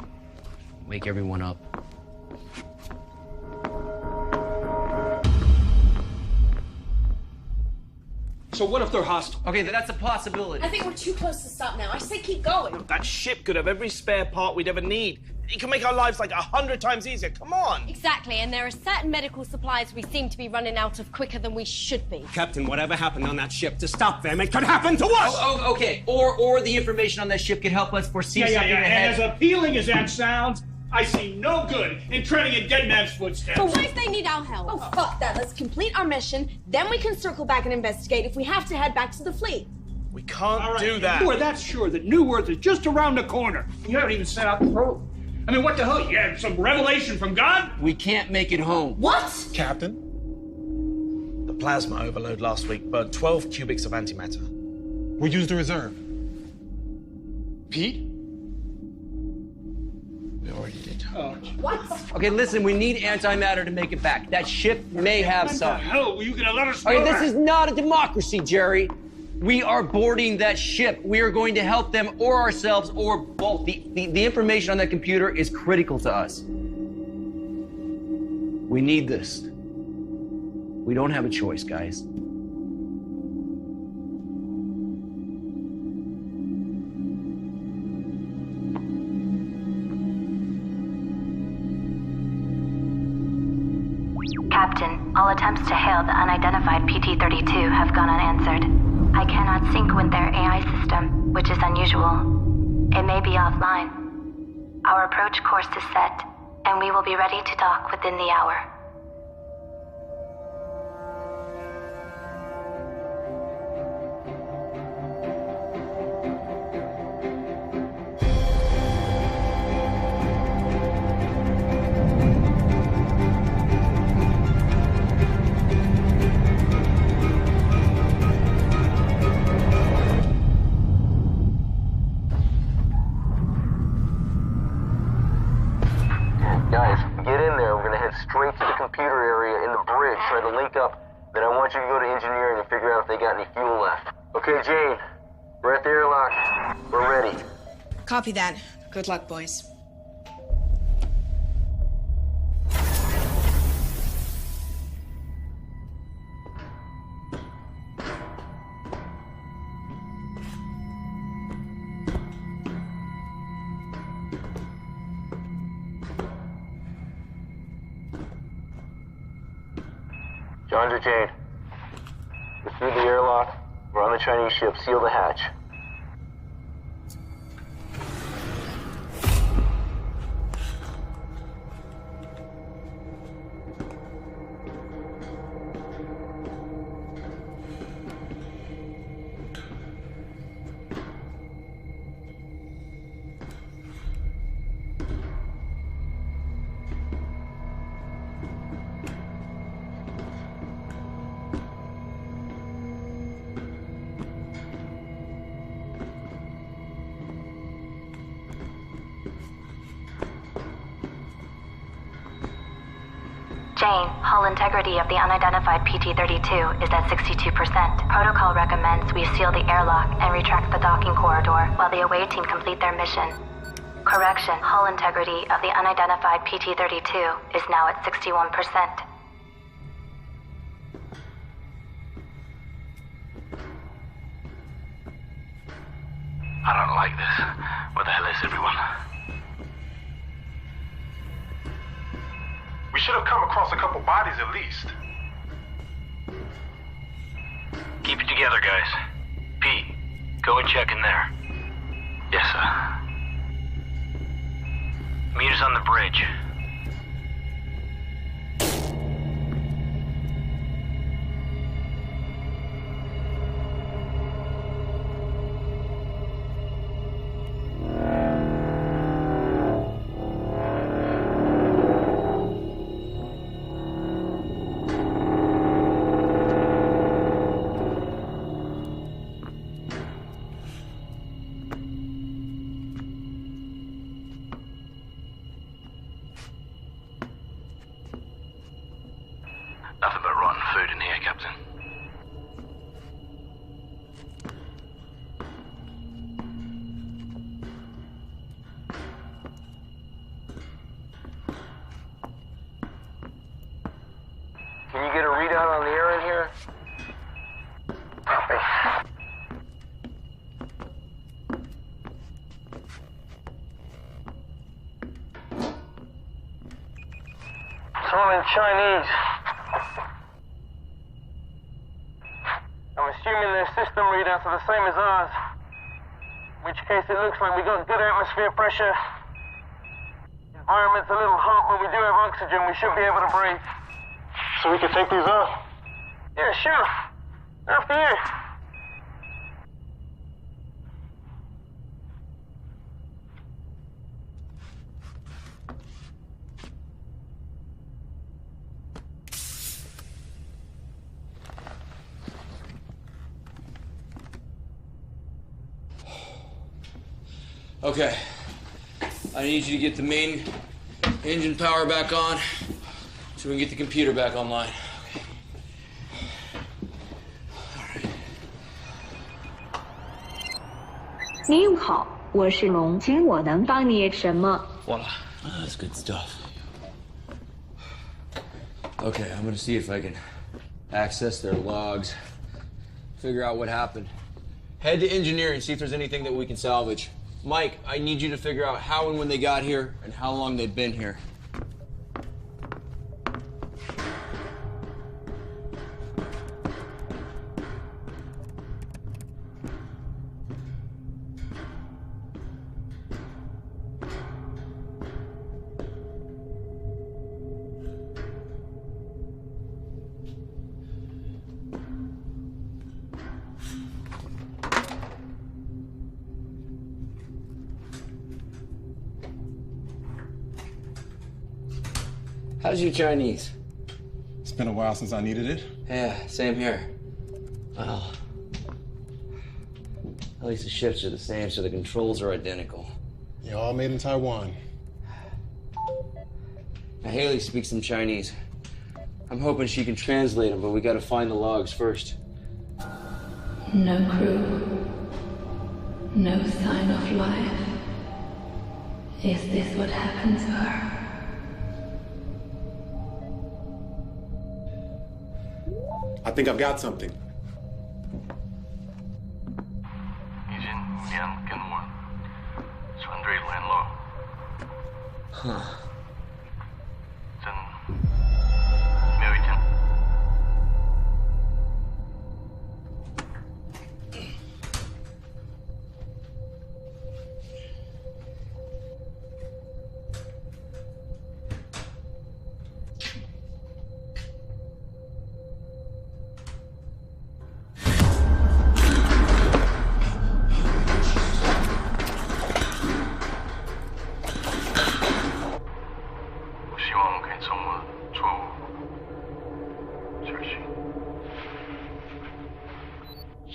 Wake everyone up. So what if they're hostile? Okay, that's a possibility. I think we're too close to stop now. I say keep going. That ship could have every spare part we'd ever need. It can make our lives like 100 times easier. Come on. Exactly, and there are certain medical supplies we seem to be running out of quicker than we should be. Captain, whatever happened on that ship, to stop them, it could happen to us! Oh, okay. Or the information on that ship could help us foresee something ahead. And as appealing as that sounds, I see no good in treading in dead man's footsteps. But what if they need our help? Oh, fuck that. Let's complete our mission, then we can circle back and investigate if we have to head back to the fleet. We can't do that. You are that sure that New Earth is just around the corner. You haven't even sent out the probe. I mean, what the hell? You had some revelation from God? We can't make it home. What? Captain? The plasma overload last week burned 12 cubics of antimatter. We used the reserve. Pete? We already did. What? Okay, listen, we need antimatter to make it back. That ship may have some. What the hell were you gonna let us know? Okay, this is not a democracy, Jerry. We are boarding that ship. We are going to help them or ourselves or both. The information on that computer is critical to us. We need this. We don't have a choice, guys. Captain, all attempts to hail the unidentified PT-32 have gone unanswered. I cannot sync with their AI system, which is unusual. It may be offline. Our approach course is set, and we will be ready to dock within the hour. Guys, get in there. We're gonna head straight to the computer area in the bridge, try to link up. Then I want you to go to engineering and figure out if they got any fuel left. Okay, Jane, we're at the airlock. We're ready. Copy that. Good luck, boys. John to Jane. We're through the airlock. We're on the Chinese ship. Seal the hatch. Jane, hull integrity of the unidentified PT-32 is at 62%. Protocol recommends we seal the airlock and retract the docking corridor while the away team complete their mission. Correction, hull integrity of the unidentified PT-32 is now at 61%. I don't like this. Where the hell is everyone? We should have come across a couple bodies at least. Keep it together, guys. Pete, go and check in there. Yes, sir. Meet us on the bridge. Nothing but rotten food in here, Captain. Can you get a readout on the air in here? Copy. It's all in Chinese. I'm assuming their system readouts are the same as ours. In which case it looks like we got good atmosphere pressure. Environment's a little hot, but we do have oxygen. We should be able to breathe. So we can take these off? Yeah, sure. After you. Okay. I need you to get the main engine power back on so we can get the computer back online. Okay. 您好，我是龙，请我能帮你什么？ Voila. That's good stuff. Okay, I'm gonna see if I can access their logs, figure out what happened. Head to engineering, see if there's anything that we can salvage. Mike, I need you to figure out how and when they got here and how long they've been here. How's your Chinese? It's been a while since I needed it. Yeah, same here. Well, at least the ships are the same, so the controls are identical. You're all made in Taiwan. Now, Haley speaks some Chinese. I'm hoping she can translate them, but we gotta find the logs first. No crew. No sign of life. Is this what happened to her? I think I've got something. Huh.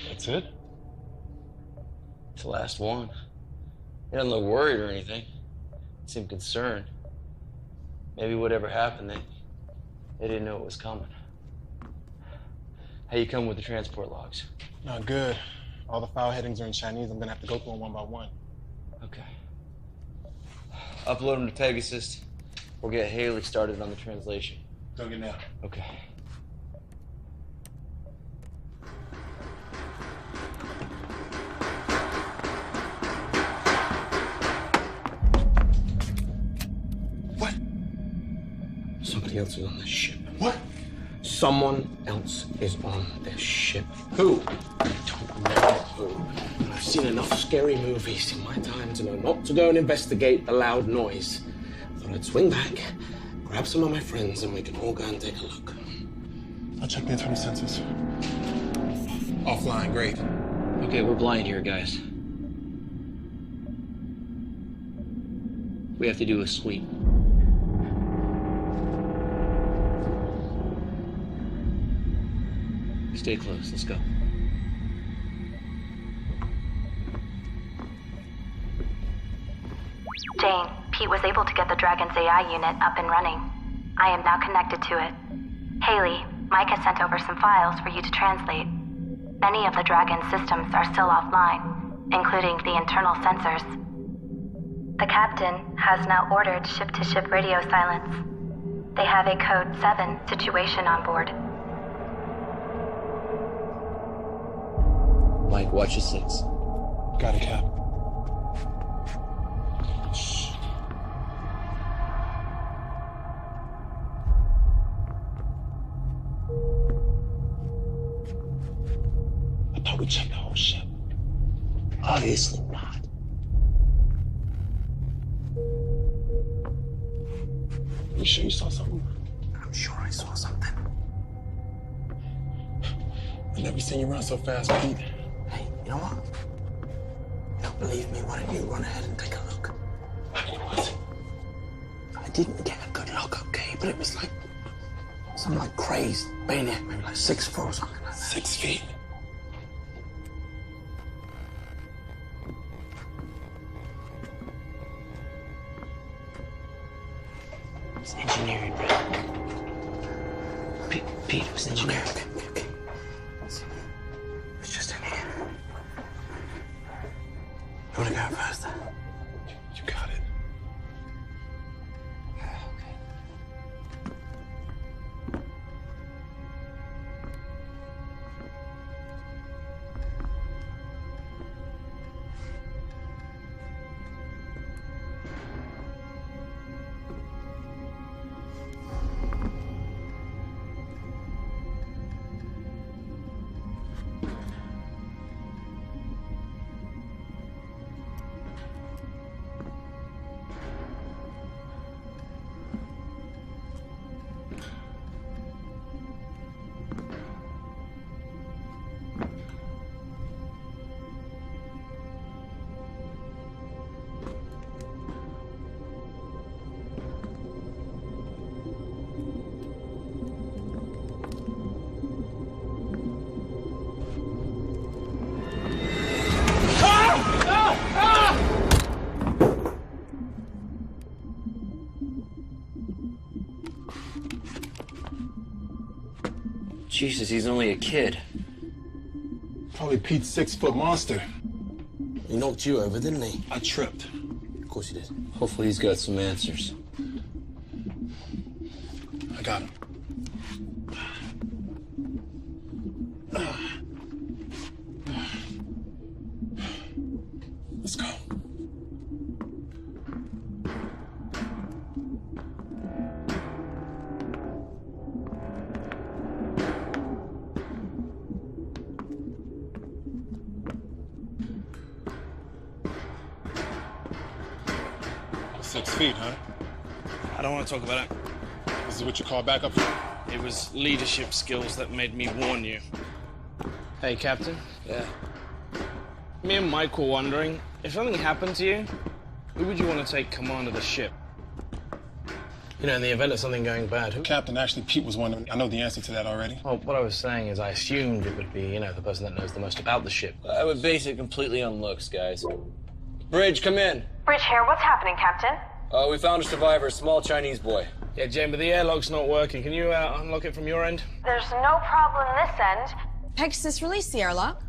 That's it? It's the last one. He doesn't look worried or anything. He seemed concerned. Maybe whatever happened, they didn't know it was coming. How you come with the transport logs? Not good. All the file headings are in Chinese. I'm gonna have to go through them one by one. Okay. Upload them to Pegasus. We'll get Haley started on the translation. Doing it now. Okay. What? Somebody else is on this ship. What? Someone else is on this ship. Who? I don't know who. And I've seen enough scary movies in my time to know not to go and investigate the loud noise. I thought I'd swing back, grab some of my friends, and we can all go and take a look. I'll check the internal sensors. Offline, great. Okay, we're blind here, guys. We have to do a sweep. Stay close, let's go. Jane, Pete was able to get the Dragon's AI unit up and running. I am now connected to it. Haley, Mike has sent over some files for you to translate. Many of the Dragon's systems are still offline, including the internal sensors. The captain has now ordered ship-to-ship radio silence. They have a Code 7 situation on board. Mike, watch your 6. Got it, Cap. I thought we checked the whole ship. Obviously not. You sure you saw something? I'm sure I saw something. I've never seen you run so fast, Pete. Hey, you know what? You don't believe me? Why don't you run ahead and take a look? What? I didn't get a good look, okay? But it was like some like crazed bayonet, maybe like 6 foot or something like that. 6 feet. It's engineering, right? Pete, it was engineering. Okay. It's just in here. You wanna go first? You got it. Jesus, he's only a kid. Probably Pete's 6-foot monster. He knocked you over, didn't he? I tripped. Of course he did. Hopefully he's got some answers. I got him. Let's go. Six feet, huh? I don't want to talk about it. This is what you call backup? It was leadership skills that made me warn you. Hey, Captain. Yeah. Me and Mike were wondering, if something happened to you, who would you want to take command of the ship? You know, in the event of something going bad, who? Captain, actually, Pete was wondering. I know the answer to that already. Well, what I was saying is I assumed it would be, you know, the person that knows the most about the ship. I would base it completely on looks, guys. Bridge, come in. Bridge here. What's happening, Captain? We found a survivor, a small Chinese boy. Yeah, Jane, but the airlock's not working. Can you unlock it from your end? There's no problem this end. Pegasus, release the airlock.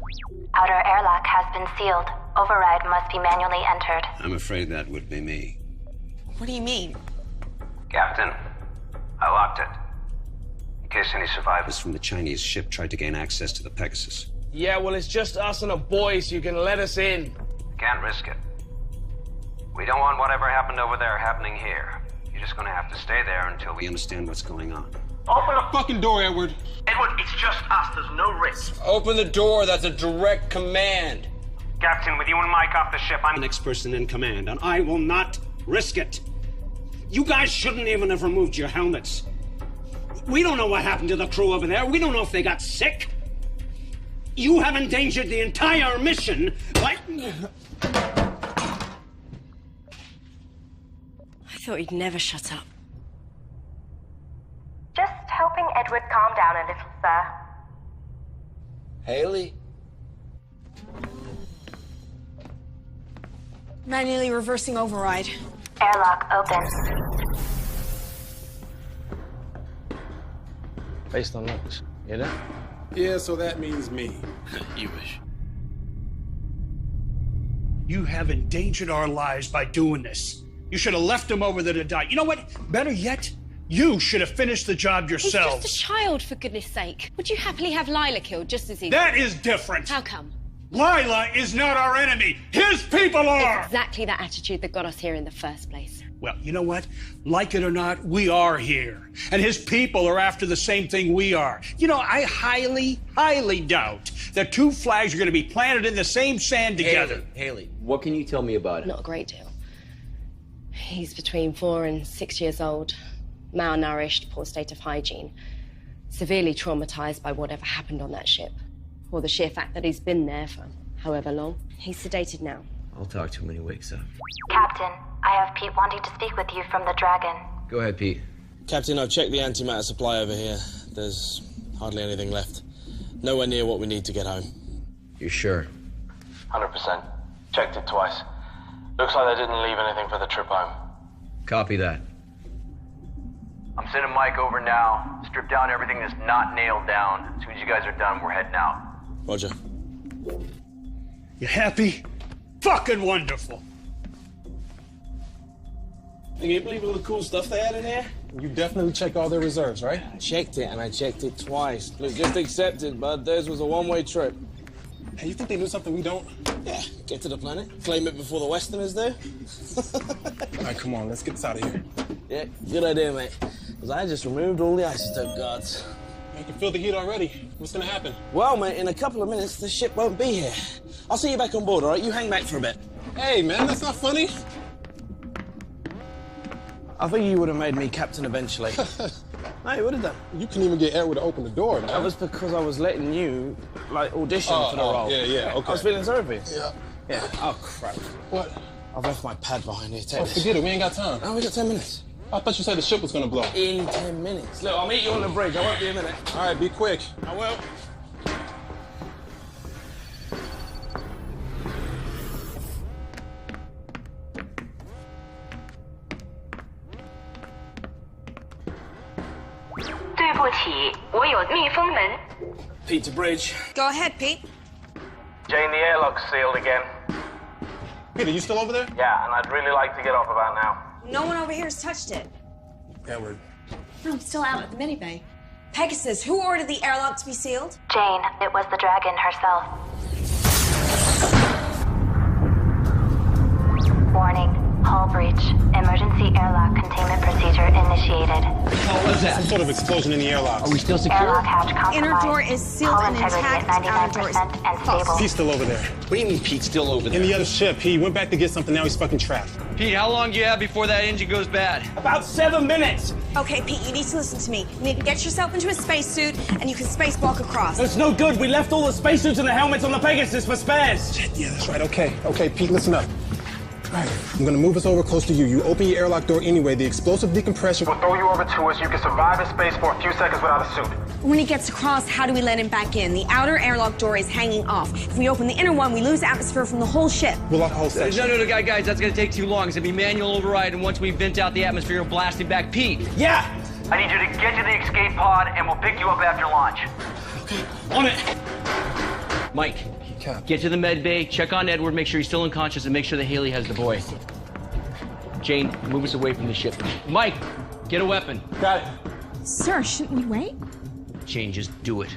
Outer airlock has been sealed. Override must be manually entered. I'm afraid that would be me. What do you mean? Captain, I locked it. In case any survivors from the Chinese ship tried to gain access to the Pegasus. Yeah, well, it's just us and a boy, so you can let us in. Can't risk it. We don't want whatever happened over there happening here. You're just gonna have to stay there until we understand what's going on. Open the fucking door, Edward. Edward, it's just us. There's no risk. Open the door. That's a direct command. Captain, with you and Mike off the ship, I'm the next person in command, and I will not risk it. You guys shouldn't even have removed your helmets. We don't know what happened to the crew over there. We don't know if they got sick. You have endangered the entire mission by... I thought he'd never shut up. Just helping Edward calm down a little, sir. Haley? Manually reversing override. Airlock open. Based on looks, you know? Yeah, so that means me. You wish. You have endangered our lives by doing this. You should have left him over there to die. You know what? Better yet, you should have finished the job yourselves. He's just a child, for goodness sake. Would you happily have Lila killed just as he... That is different. How come? Lila is not our enemy. His people are! It's exactly that attitude that got us here in the first place. Well, you know what? Like it or not, we are here. And his people are after the same thing we are. You know, I highly, highly doubt that two flags are going to be planted in the same sand together. Haley, what can you tell me about him? Not a great deal. He's between 4 and 6 years old, malnourished, poor state of hygiene, severely traumatized by whatever happened on that ship, or the sheer fact that he's been there for however long. He's sedated now. I'll talk to him when he wakes up. Captain, I have Pete wanting to speak with you from the Dragon. Go ahead, Pete. Captain, I've checked the antimatter supply over here. There's hardly anything left. Nowhere near what we need to get home. You sure? 100%. Checked it twice. Looks like they didn't leave anything for the trip home. Copy that. I'm sending Mike over now. Strip down everything that's not nailed down. As soon as you guys are done, we're heading out. Roger. You happy? Fucking wonderful. Can you believe all the cool stuff they had in here? You definitely check all their reserves, right? I checked it, and I checked it twice. Look, just accept it, bud. Theirs was a one-way trip. Hey, you think they knew something we don't? Yeah, get to the planet, claim it before the Westerners do. All right, come on, let's get this out of here. Yeah, good idea, mate. Because I just removed all the isotope guards. I can feel the heat already. What's gonna happen? Well, mate, in a couple of minutes, the ship won't be here. I'll see you back on board, all right? You hang back for a bit. Hey, man, that's not funny. I think you would have made me captain eventually. No, you would have done. You couldn't even get Edward to open the door, man. That was because I was letting you, like, audition for the role. Yeah, okay. I was feeling sorry for you. Yeah. Yeah. Oh, crap. What? I've left my pad behind here. Take Oh, this. forget it. We ain't got time. Oh, we got 10 minutes. I thought you said the ship was gonna blow. In 10 minutes. Look, I'll meet you on the bridge. I won't be a minute. All right, be quick. I will. 我有密封门。 Pete to bridge. Go ahead, Pete. Jane, the airlock's sealed again. Peter, you still over there? Yeah, and I'd really like to get off about now. No one over here has touched it. Edward. No, I'm still out at the mini-bay. Pegasus, who ordered the airlock to be sealed? Jane, it was the dragon herself. Warning, hull breach. Emergency airlock containment procedure initiated. What was that? Some sort of explosion in the airlock. Are we still secure? Airlock hatch compromised. Inner door is sealed Hull and integrity intact. at Outer door is 99% and stable. Pete's still over there. What do you mean Pete's still over there? In the other ship. He went back to get something, now he's fucking trapped. Pete, how long do you have before that engine goes bad? About 7 minutes. Okay, Pete, you need to listen to me. You need to get yourself into a spacesuit, and you can spacewalk across. It's no good. We left all the spacesuits and the helmets on the Pegasus for spares. Yeah, that's right. Okay, Pete, listen up. All right, I'm gonna move us over close to you. You open your airlock door anyway. The explosive decompression We'll throw you over to us. You can survive in space for a few seconds without a suit. When he gets across, how do we let him back in? The outer airlock door is hanging off. If we open the inner one, we lose atmosphere from the whole ship. We'll lock the whole section. No, guys, that's gonna take too long. It's gonna be manual override, and once we vent out the atmosphere, we'll blast him back. Pete! Yeah! I need you to get to the escape pod, and we'll pick you up after launch. Okay, on it. Mike, get to the med bay, check on Edward, make sure he's still unconscious, and make sure that Haley has the boy. Jane, move us away from the ship. Mike, get a weapon. Got it. Sir, shouldn't we wait? Jane, just do it.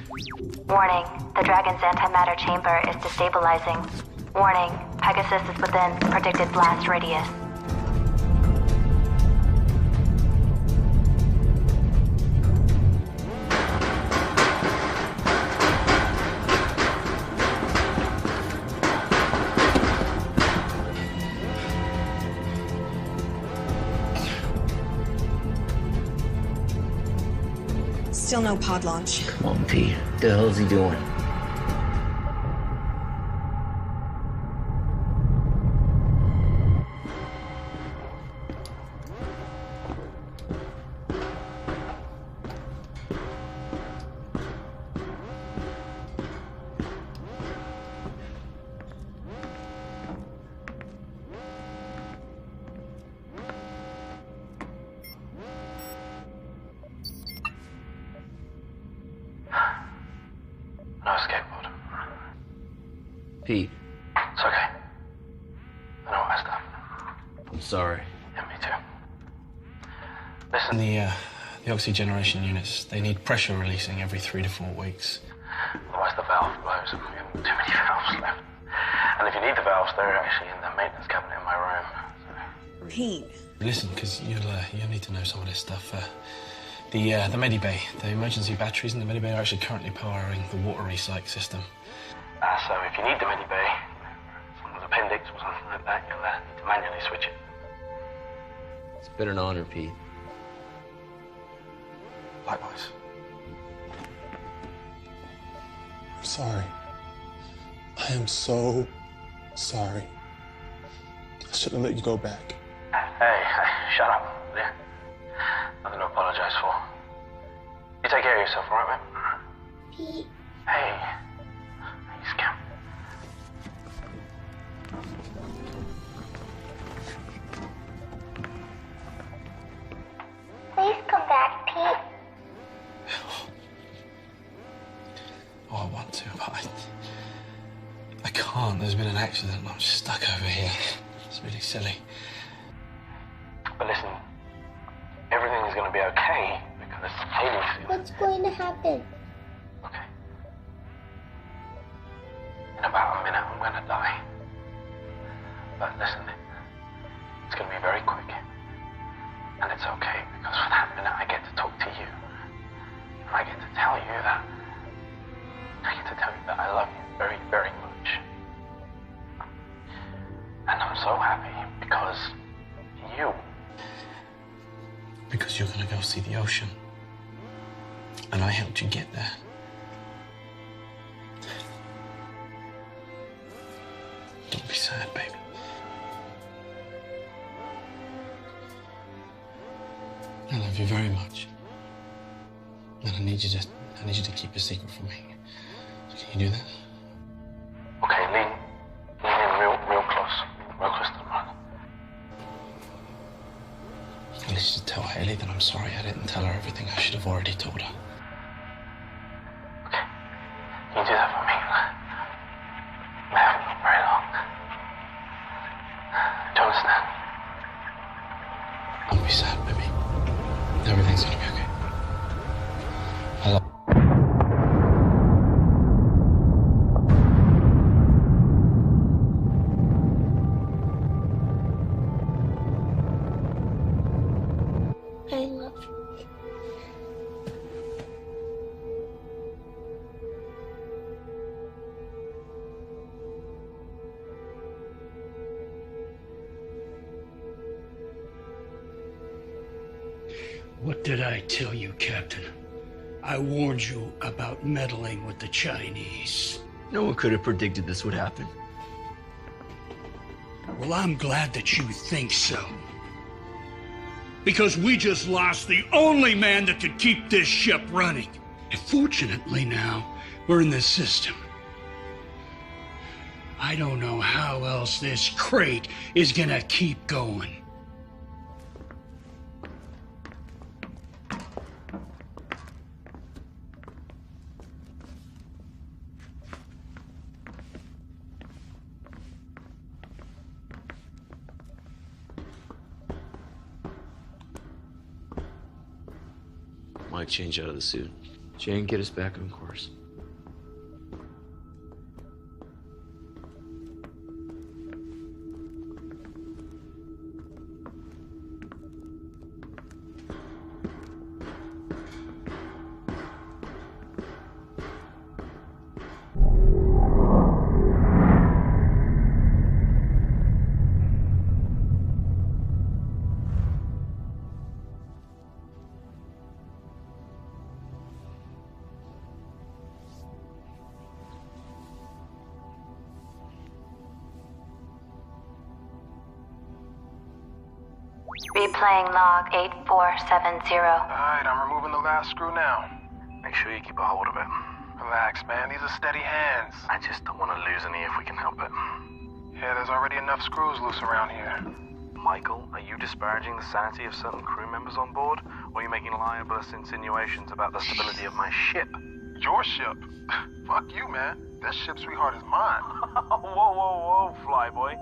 Warning, the Dragon's antimatter chamber is destabilizing. Warning, Pegasus is within predicted blast radius. Still no pod launch. Come on, Pete. What the hell is he doing? No escape pod. Pete, It's okay. I know what messed up. I'm sorry. Yeah, me too. Listen. The oxygeneration units, they need pressure releasing every 3 to 4 weeks. Otherwise the valve blows and we have too many valves left. And if you need the valves, they're actually in the maintenance cabinet in my room. So. Pete. Listen, because you'll need to know some of this stuff. The medibay, the emergency batteries in the medibay are actually currently powering the water recycle system. So if you need the medibay, someone's appendix or something like that, you'll need to manually switch it. It's been an honor, Pete. Likewise. I'm sorry. I am so sorry. I shouldn't have let you go back. Hey, shut up, will you? Nothing to apologize for. You take care of yourself, all right, mate? Pete. Hey. You scamp. Please come back, Pete. Oh, I want to, but I can't. There's been an accident and I'm stuck over here. It's really silly. But listen, everything is going to be okay because Haley's... What's going to happen? Okay. In about a minute, I'm going to die. But listen, it's going to be very quick. And it's okay because for that minute, I get to talk to you. And I get to tell you that... I get to tell you that I love you very, very much. And I'm so happy because you... Because you're gonna go see the ocean. And I helped you get there. Don't be sad, baby. I love you very much. And I need you to keep a secret from me. Can you do that? Okay, lean in real close to the mic. At least just tell Haley that I'm sorry I didn't tell her everything I should have already told her. everything's gonna be okay. Hello. I love you. What did I tell you, Captain? I warned you about meddling with the Chinese. No one could have predicted this would happen. Well, I'm glad that you think so. Because we just lost the only man that could keep this ship running. And fortunately now, we're in this system. I don't know how else this crate is gonna keep going. Mike, change out of the suit. Jane, get us back on course. Replaying log 8470. Alright, I'm removing the last screw now. Make sure you keep a hold of it. Relax, man. These are steady hands. I just don't want to lose any if we can help it. Yeah, there's already enough screws loose around here. Michael, are you disparaging the sanity of certain crew members on board? Or are you making libelous insinuations about the stability of my ship? Your ship? Fuck you, man. This ship, sweetheart, is mine. Whoa, flyboy.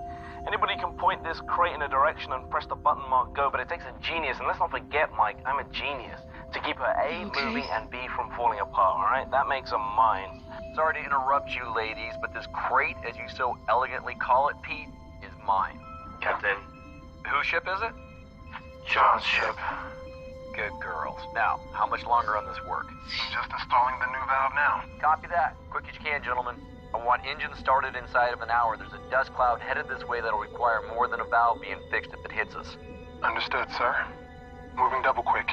Anybody can point this crate in a direction and press the button marked go, but it takes a genius, and let's not forget, Mike, I'm a genius, to keep her A moving and B from falling apart, alright? That makes her mine. Sorry to interrupt you, ladies, but this crate, as you so elegantly call it, Pete, is mine. Captain. Whose ship is it? John's ship. Good girls. Now, how much longer on this work? I'm just installing the new valve now. Copy that. Quick as you can, gentlemen. I want engines started inside of an hour. There's a dust cloud headed this way that'll require more than a valve being fixed if it hits us. Understood, sir. Moving double quick.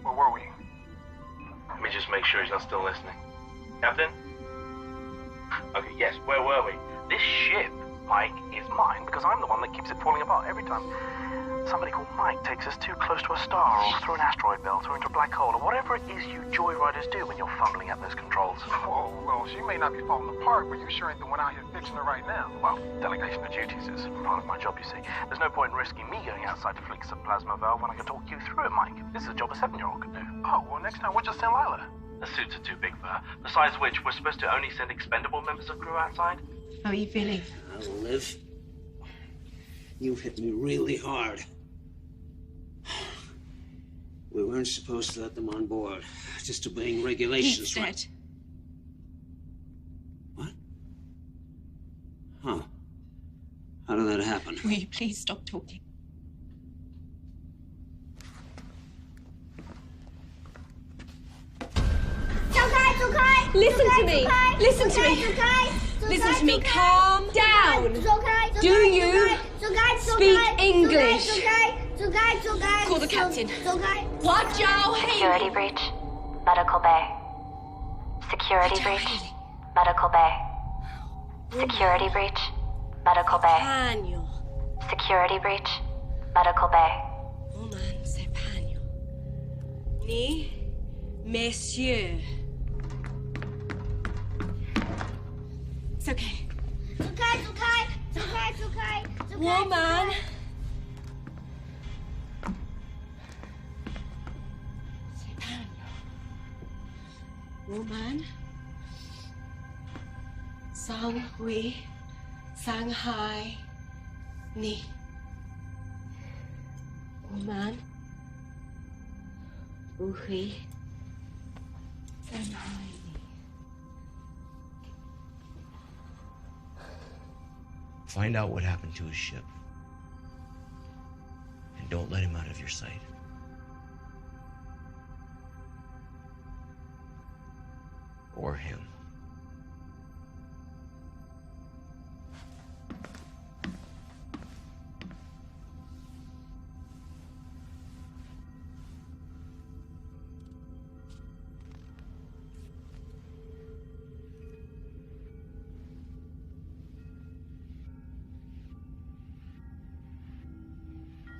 Where were we? Let me just make sure he's not still listening. Captain? Okay, yes, where were we? This ship, Mike, is mine because I'm the one that keeps it falling apart every time somebody called Mike takes us too close to a star or through an asteroid belt or into a black hole or whatever it is you joyriders do when you're fumbling at those controls. Oh, well, she may not be falling apart, but you sure ain't the one out here fixing her right now. Well, delegation of duties is part of my job, you see. There's no point in risking me going outside to fix a plasma valve when I can talk you through it, Mike. This is a job a 7-year-old could do. Oh, well, next time we'll just send Lila. The suits are too big for her. Besides which, we're supposed to only send expendable members of crew outside. How are you feeling? Liv, you hit me really hard. We weren't supposed to let them on board. Just obeying regulations. He's dead. What? Huh. How did that happen? Will you please stop talking? Listen to me. Listen to me. Listen to me. Calm down. Do you speak English? Call the captain. Security breach. Medical bay. Security breach. Medical bay. Security breach. Medical bay. Security breach. Medical bay. Woman, c'est pagno. Ni, messieurs. It's okay. Woman. C'est pagno. Woman. Sang Hui. Shanghai. Ni. Woman. Uhi. Find out what happened to his ship. And don't let him out of your sight. Or him.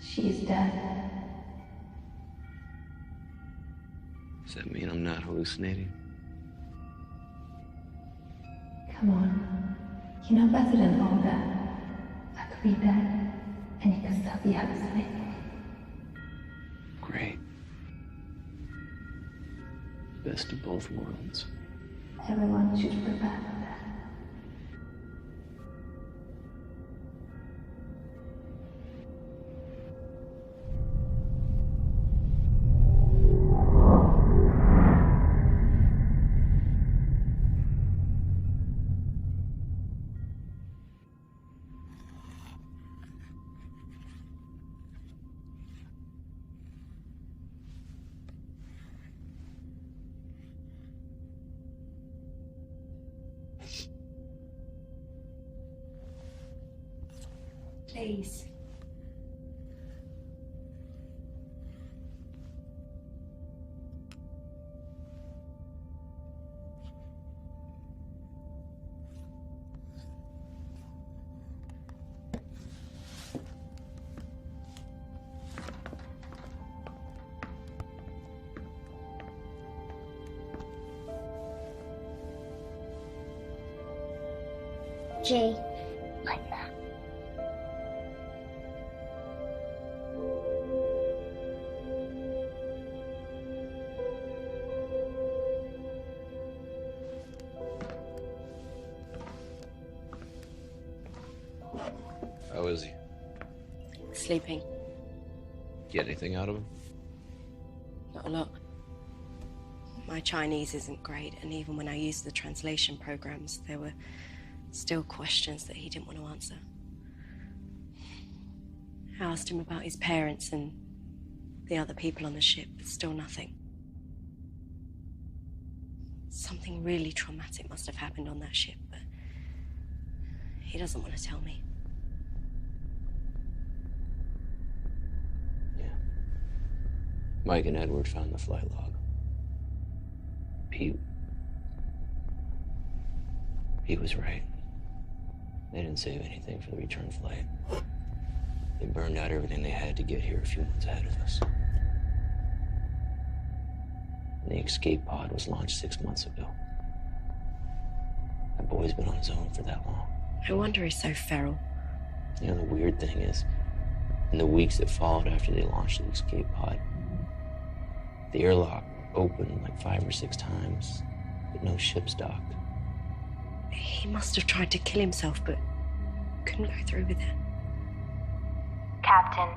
She's dead. Does that mean I'm not hallucinating? Come on. You know better than all that. I could be dead, and you can still be hallucinating. Great. Best of both worlds. Everyone should prepare for that. Please. Jay, like that. How is he? Sleeping. Get anything out of him? Not a lot. My Chinese isn't great, and even when I used the translation programs, there were still questions that he didn't want to answer. I asked him about his parents and the other people on the ship, but still nothing. Something really traumatic must have happened on that ship, but he doesn't want to tell me. Mike and Edward found the flight log. Pete was right. They didn't save anything for the return flight. They burned out everything they had to get here a few months ahead of us. And the escape pod was launched 6 months ago. That boy's been on his own for that long. No wonder he's so feral. You know, the weird thing is, in the weeks that followed after they launched the escape pod, the airlock opened like 5 or 6 times, but no ships docked. He must have tried to kill himself, but couldn't go through with it. Captain,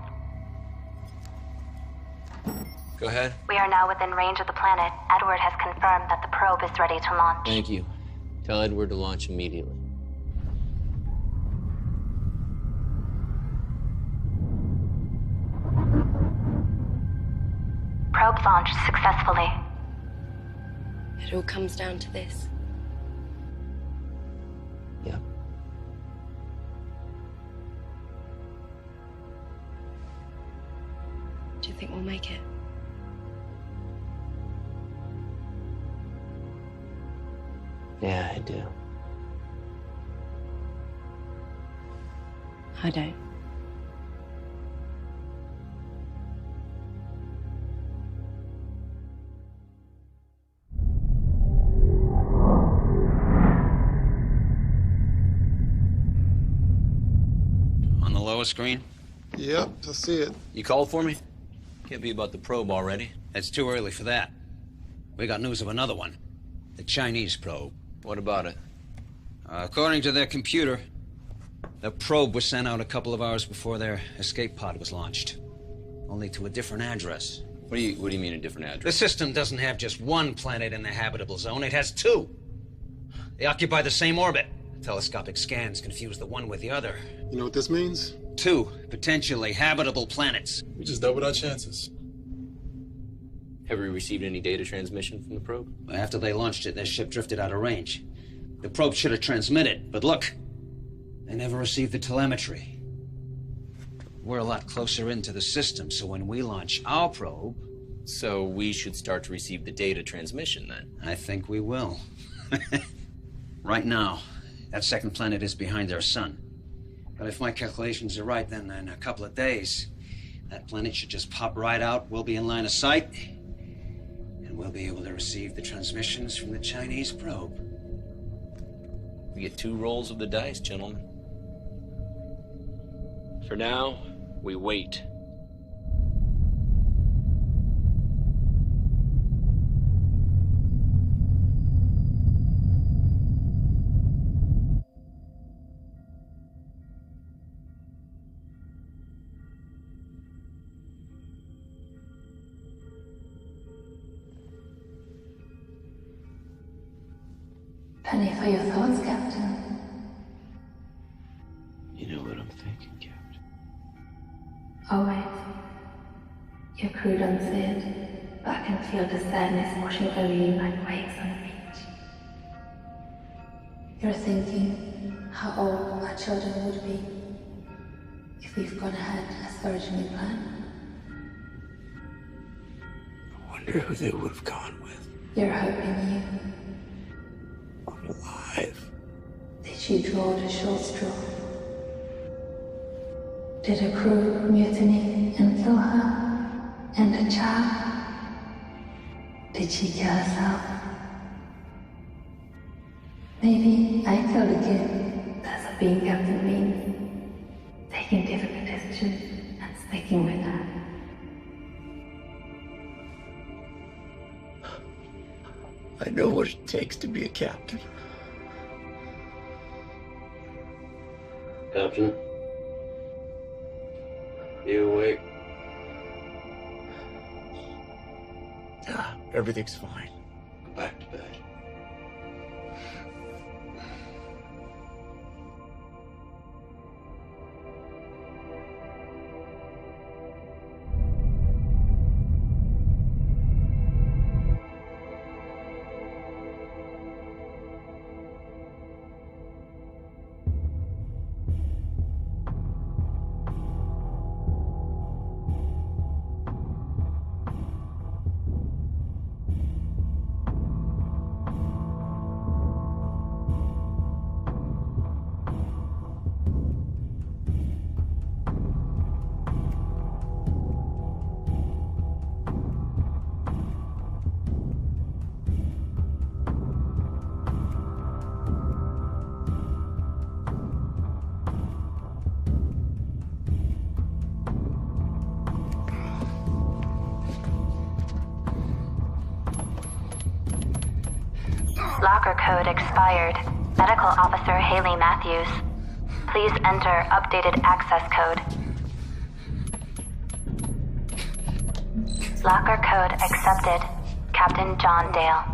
Go ahead. we are now within range of the planet. Edward has confirmed that the probe is ready to launch. Thank you. Tell Edward to launch immediately. Probe launched successfully. It all comes down to this. Yep. Do you think we'll make it? Yeah, I do. I don't. On the lower screen? Yep, I see it. You called for me? Can't be about the probe already. It's too early for that. We got news of another one. The Chinese probe. What about it? According to their computer, the probe was sent out a couple of hours before their escape pod was launched. Only to a different address. What do you mean a different address? The system doesn't have just one planet in the habitable zone, it has two. They occupy the same orbit. Telescopic scans confuse the one with the other. You know what this means? Two potentially habitable planets. We just doubled our chances. Have we received any data transmission from the probe? After they launched it, their ship drifted out of range. The probe should have transmitted, but look, they never received the telemetry. We're a lot closer into the system, so when we launch our probe... So we should start to receive the data transmission, then? I think we will. Right now, that second planet is behind their sun. But if my calculations are right, then in a couple of days, that planet should just pop right out, we'll be in line of sight, and we'll be able to receive the transmissions from the Chinese probe. We get 2 rolls of the dice, gentlemen. For now, we wait. Penny for your thoughts, Captain. You know what I'm thinking, Captain. Always. Your crew don't see it, but I can feel the sadness washing over you like waves on the beach. You're thinking how old our children would be if we've gone ahead as originally planned. I wonder who they would have gone with. You're hoping you. Alive. Did she draw the short straw? Did her crew mutiny and kill her? And the child? Did she kill herself? Maybe I killed a kid. That's what being captain means. Taking difficult decisions and sticking with that. I know what it takes to be a captain. Captain? You awake? Everything's fine. Go back to bed. Locker code expired. Medical Officer Haley Matthews. Please enter updated access code. Locker code accepted. Captain John Dale.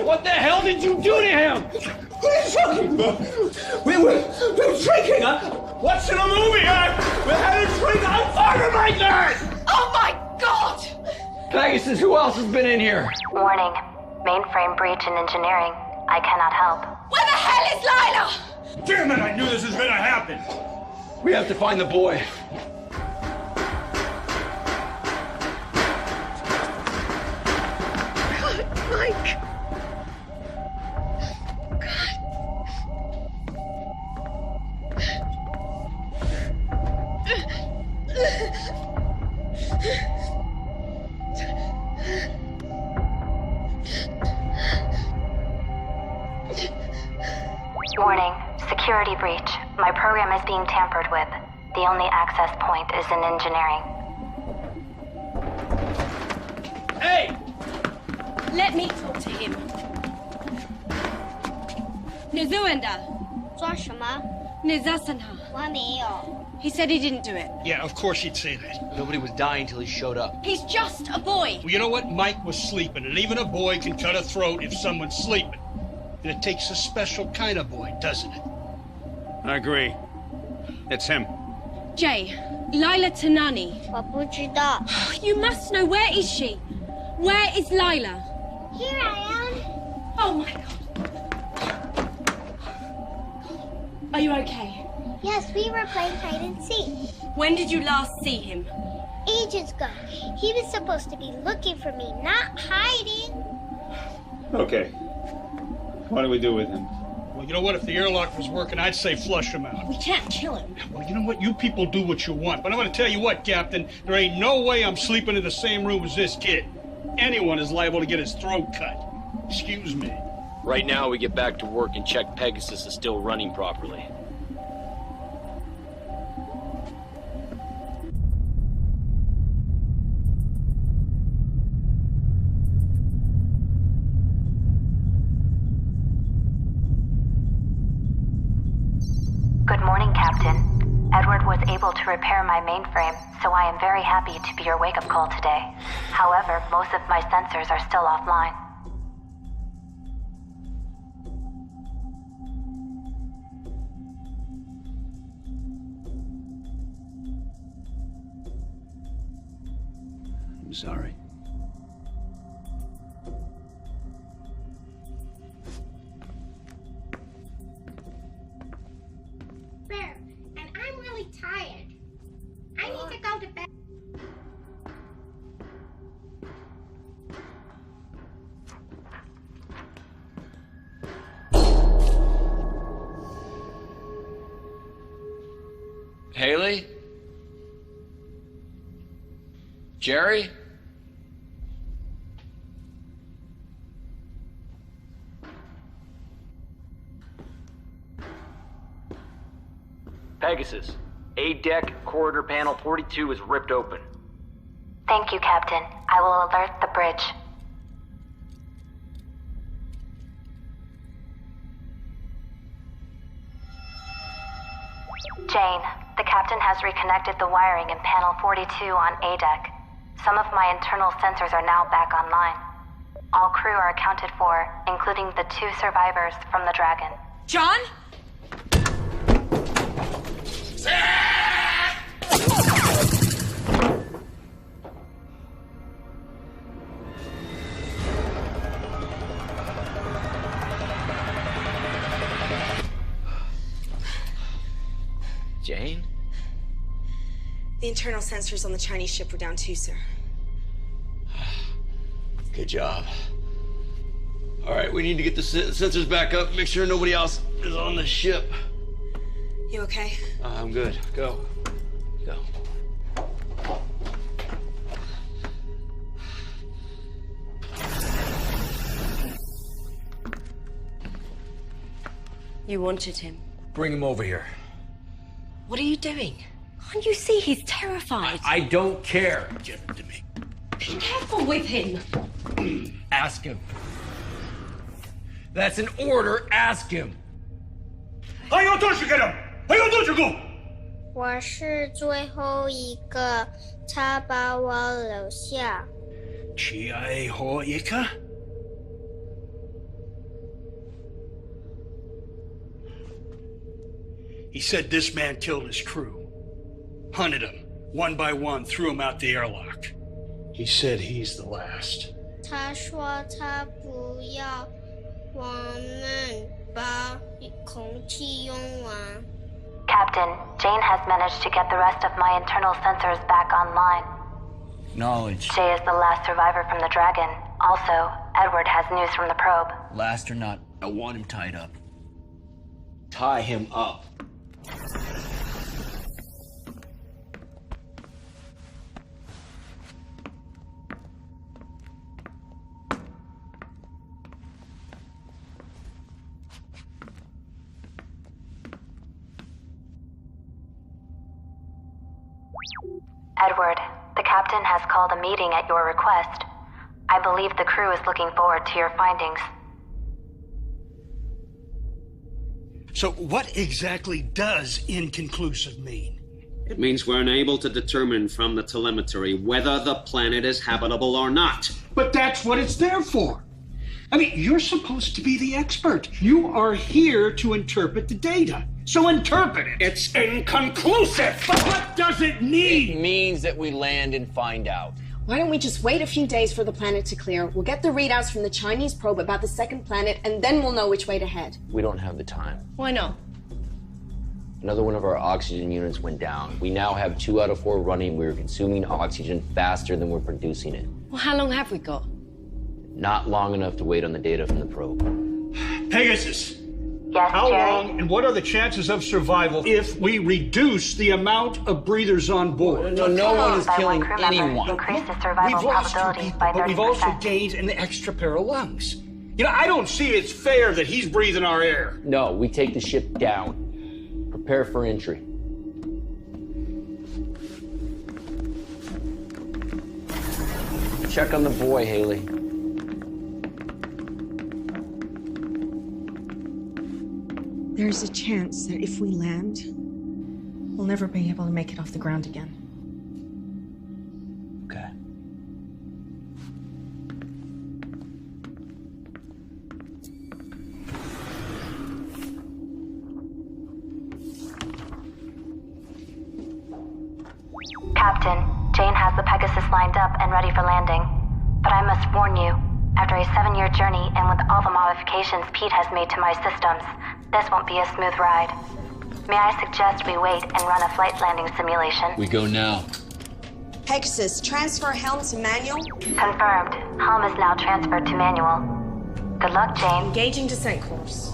What the hell did you do to him? What are you talking about? We were drinking, huh? Watching a movie, huh? We had a drink. I'm fighting my God! Oh my God! Pegasus, who else has been in here? Warning. Mainframe breach in engineering. I cannot help. Where the hell is Lila? Damn it, I knew this was gonna happen. We have to find the boy. Mike. Warning. Security breach. My program is being tampered with. The only access point is in engineering. Hey! Let me talk to him. Nizuenda. 抓什么？ Nizasana. 我还没有。 He said he didn't do it. Yeah, of course he'd say that. Nobody was dying till he showed up. He's just a boy. Well, you know what? Mike was sleeping, and even a boy can cut a throat if someone's sleeping. And it takes a special kind of boy, doesn't it? I agree. It's him. Jay, Lila Tanani. 我不知道。 You must know. Where is she? Where is Lila? Here I am. Oh my God. Are you okay? Yes, we were playing hide and seek. When did you last see him? Ages ago. He was supposed to be looking for me, not hiding. Okay. What do we do with him? Well, you know what? If the airlock was working, I'd say flush him out. We can't kill him. Well, you know what? You people do what you want. But I'm going to tell you what, Captain. There ain't no way I'm sleeping in the same room as this kid. Anyone is liable to get his throat cut. Excuse me. Right now, we get back to work and check Pegasus is still running properly. Good morning, Captain. Edward was able to repair my mainframe, so I am very happy to be your wake-up call today. However, most of my sensors are still offline. I'm sorry. Bear, and I'm really tired. I need to go to bed. Haley? Jerry? Pegasus, A-deck corridor panel 42 is ripped open. Thank you, Captain. I will alert the bridge. Jane, the captain has reconnected the wiring in panel 42 on A-deck. Some of my internal sensors are now back online. All crew are accounted for, including the 2 survivors from the Dragon. John? Jane? The internal sensors on the Chinese ship were down too, sir. Good job. All right, we need to get the sensors back up, make sure nobody else is on the ship. You okay? I'm good. Go. Go. You wanted him. Bring him over here. What are you doing? Can't you see he's terrified? I don't care. Give it to me. Be careful with him. Ask him. That's an order. Ask him. 还有多少个人？还有多少个？我是最后一个，他把我留下。最后一个？ He said this man killed his crew. Hunted them, one by one, threw them out the airlock. He said he's the last. 他说他不要我们把空气用完。 Captain, Jane has managed to get the rest of my internal sensors back online. Knowledge. Jay is the last survivor from the Dragon. Also, Edward has news from the probe. Last or not, I want him tied up. Tie him up. Edward, the captain has called a meeting at your request. I believe the crew is looking forward to your findings. So what exactly does inconclusive mean? It means we're unable to determine from the telemetry whether the planet is habitable or not. But that's what it's there for. I mean, you're supposed to be the expert. You are here to interpret the data. So interpret it. It's inconclusive! But what does it mean? It means that we land and find out. Why don't we just wait a few days for the planet to clear? We'll get the readouts from the Chinese probe about the second planet, and then we'll know which way to head. We don't have the time. Why not? Another one of our oxygen units went down. We now have 2 out of 4 running. We're consuming oxygen faster than we're producing it. Well, how long have we got? Not long enough to wait on the data from the probe. Pegasus. Yes, How Jerry? long and what are the chances of survival if we reduce the amount of breathers on board? No one is By killing one crew member, anyone. increase the survival We've lost 2 probability people, by 30%. but we've also gained an extra pair of lungs. You know, I don't see it's fair that he's breathing our air. No, we take the ship down. Prepare for entry. Check on the boy, Haley. There's a chance that if we land, we'll never be able to make it off the ground again. Okay. Captain, Jane has the Pegasus lined up and ready for landing. But I must warn you, after a 7-year journey and with all the modifications Pete has made to my systems, this won't be a smooth ride. May I suggest we wait and run a flight landing simulation? We go now. Pegasus, transfer helm to manual. Confirmed. Helm is now transferred to manual. Good luck, Jane. Engaging descent course.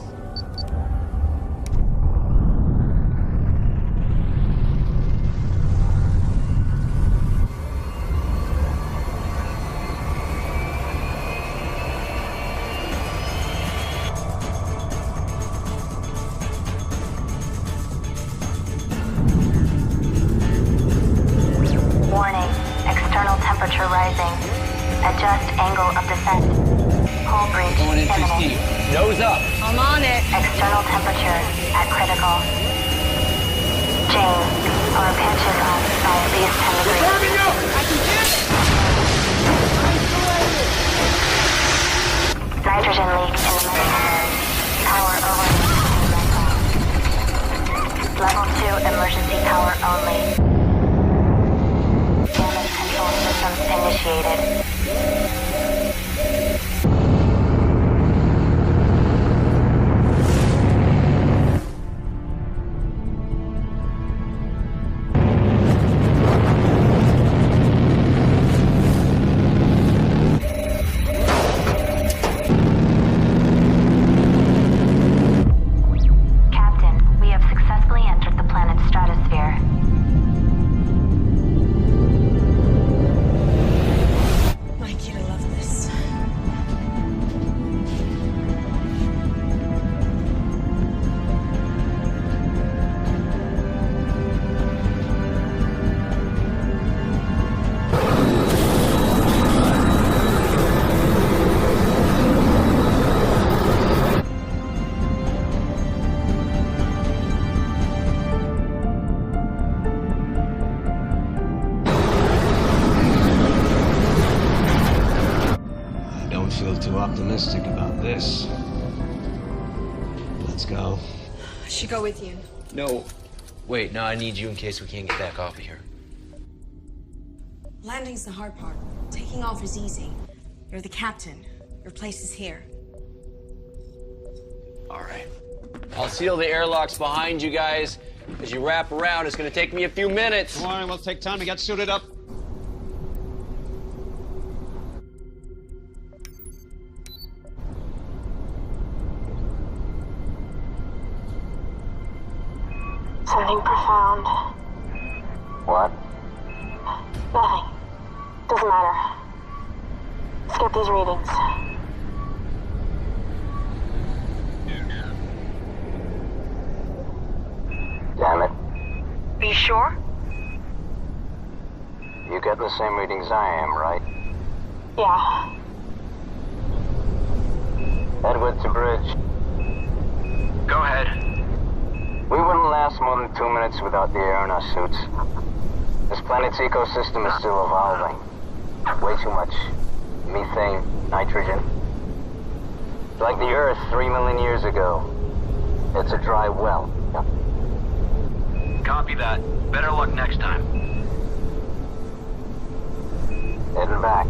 Adjust angle of descent. Hull breach Going in too imminent. steep. Nose up. I'm on it. External temperature at critical. Jane, our pitch is up by at least 10 degrees. Warming up! I can get it! Nitrogen leak in the main. Power over. Level 2 emergency power only. Damage control systems initiated. Optimistic about this. Let's go. I should go with you. No. Wait, no, I need you in case we can't get back off of here. Landing's the hard part. Taking off is easy. You're the captain. Your place is here. All right. I'll seal the airlocks behind you guys. As you wrap around, it's gonna take me a few minutes. Don't worry, we'll take time to get suited up. Something profound. What? Nothing. Doesn't matter. Skip these readings. Damn it. Are you sure? You get the same readings I am, right? Yeah. Edward to bridge. Go ahead. We wouldn't last more than 2 minutes without the air in our suits. This planet's ecosystem is still evolving. Way too much methane, nitrogen. Like the Earth 3 million years ago. It's a dry well. Copy that. Better luck next time. Heading back.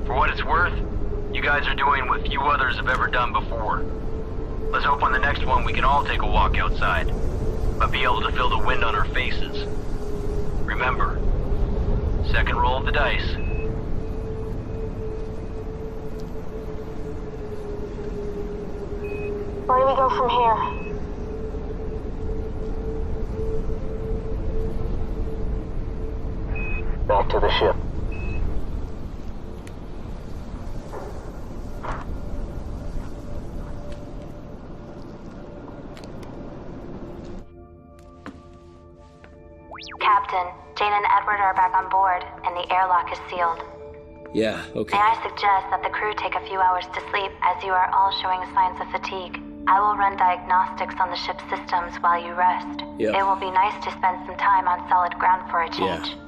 For what it's worth, you guys are doing what few others have ever done before. Let's hope on the next one we can all take a walk outside, but be able to feel the wind on our faces. Remember, second roll of the dice. Where do we go from here? Back to the ship. Captain, Jane and Edward are back on board, and the airlock is sealed. Yeah, okay. May I suggest that the crew take a few hours to sleep, as you are all showing signs of fatigue. I will run diagnostics on the ship's systems while you rest. Yeah. It will be nice to spend some time on solid ground for a change. Yeah.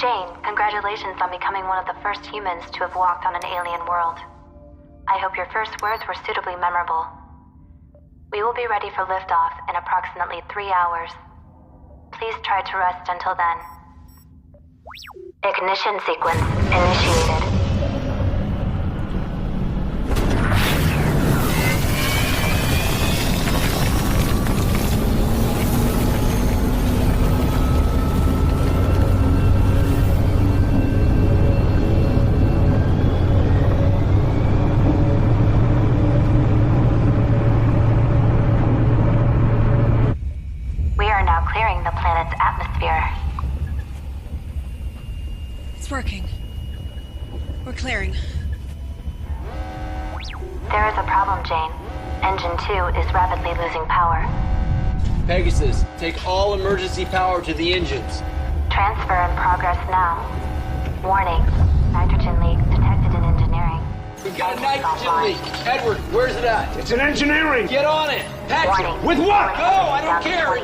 Jane, congratulations on becoming one of the first humans to have walked on an alien world. I hope your first words were suitably memorable. We will be ready for liftoff in approximately 3 hours. Please try to rest until then. Ignition sequence initiated. Clearing the planet's atmosphere. It's working. We're clearing. There is a problem, Jane. Engine 2 is rapidly losing power. Pegasus, take all emergency power to the engines. Transfer in progress now. Warning, nitrogen leak detected in engineering. We've got a nitrogen leak. Edward, where's it at? It's in engineering. Get on it. Patch it. With what? Go, I don't care.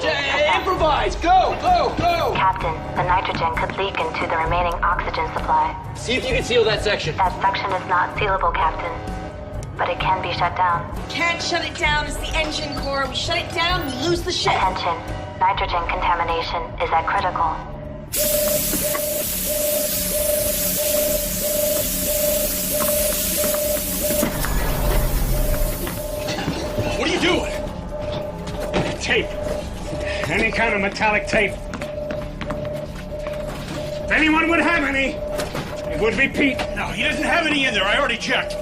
Improvise. Go, go, go. Captain, the nitrogen could leak into the remaining oxygen supply. See if you can seal that section. That section is not sealable, Captain. But it can be shut down. Can't shut it down. It's the engine core. We shut it down, we lose the ship. Attention. Nitrogen contamination is at critical. What are you doing? Tape. Any kind of metallic tape. If anyone would have any, it would be Pete. No, he doesn't have any in there. I already checked.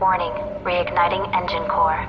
Warning, reigniting engine core.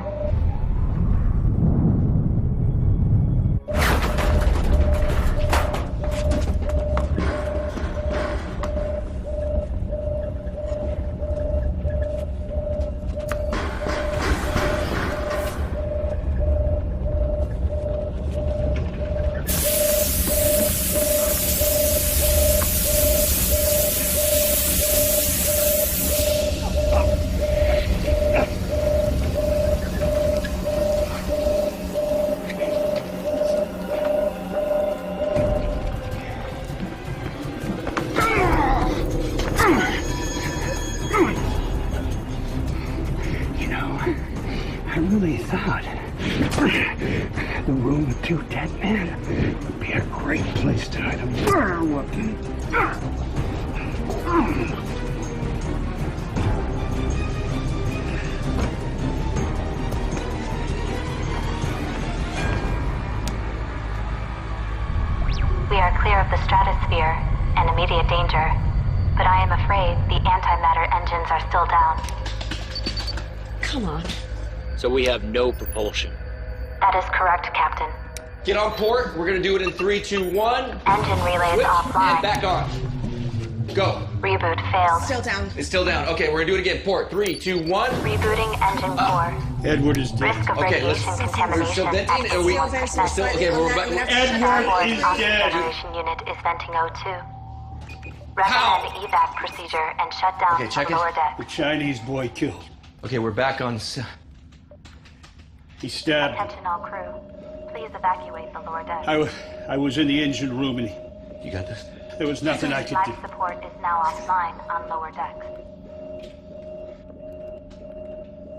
The room with 2 dead men would be a great place to hide a murder weapon. We are clear of the stratosphere and immediate danger, but I am afraid the antimatter engines are still down. Come on. So we have no propulsion. That is correct, Captain. Get on port. We're gonna do it in 3, 2, 1. Engine relay is Switch offline. and back on. Go. Reboot failed. Still down. It's still down. Okay, we're gonna do it again. Port. 3, 2, 1. Rebooting engine 4. Edward is dead. Risk of Okay, radiation we're contamination still venting, at and we're 81%. still okay. We're back. Edward is dead. Generation unit is venting O2. Recommend evac procedure and shut down Okay, check the it. lower deck. The Chinese boy killed. Okay, we're back on. He stabbed. Attention all crew. Please evacuate the lower deck. I was in the engine room and You got this? there was nothing I could do. Life support is now offline on lower decks.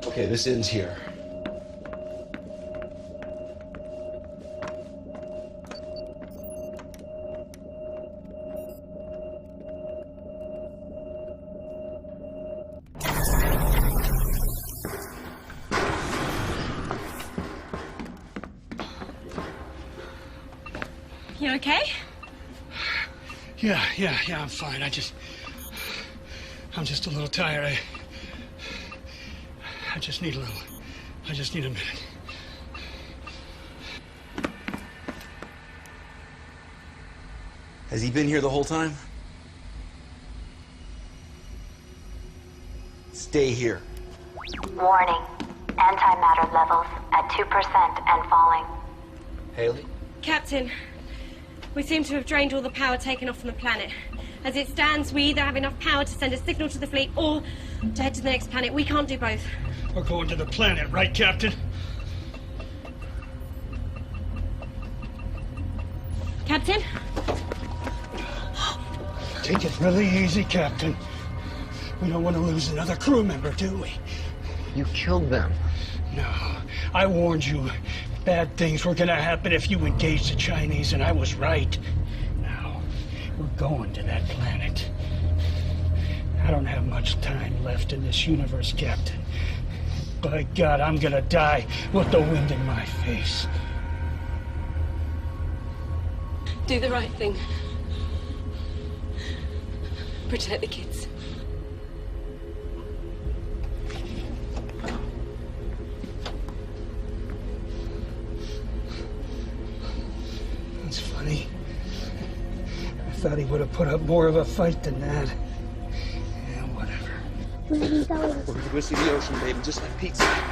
Okay, this ends here. You okay? Yeah, I'm fine. I'm just a little tired. I just need a minute. Has he been here the whole time? Stay here. Warning. Antimatter levels at 2% and falling. Haley? Captain, we seem to have drained all the power taken off from the planet. As it stands, we either have enough power to send a signal to the fleet or to head to the next planet. We can't do both. We're going to the planet, right, Captain? Captain? Take it really easy, Captain. We don't want to lose another crew member, do we? You killed them. No, I warned you. Bad things were gonna happen if you engaged the Chinese, and I was right. Now, we're going to that planet. I don't have much time left in this universe, Captain. By God, I'm gonna die with the wind in my face. Do the right thing. Protect the kids. It's funny. I thought he would have put up more of a fight than that. Yeah, whatever. Where are we going? We're gonna go see the ocean, baby, just like Pete said.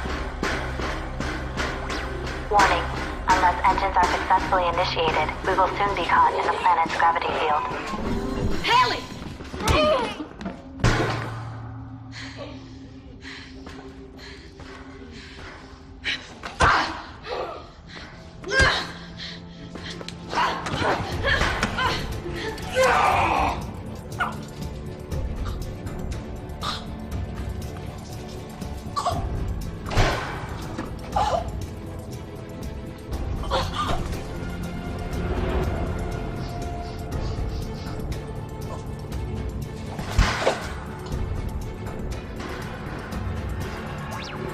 Warning. Unless engines are successfully initiated, we will soon be caught in the planet's gravity field. Haley!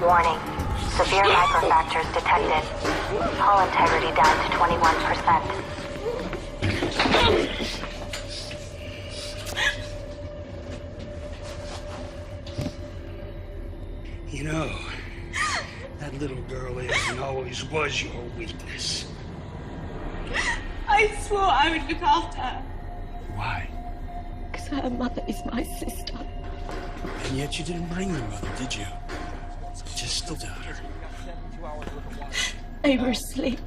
Warning. Severe microfractures detected. Hull integrity down to 21%. You know, that little girl is and always was your weakness. I swore I would look after her. Why? Because her mother is my sister. And yet you didn't bring your mother, did you? Just the daughter. They were asleep.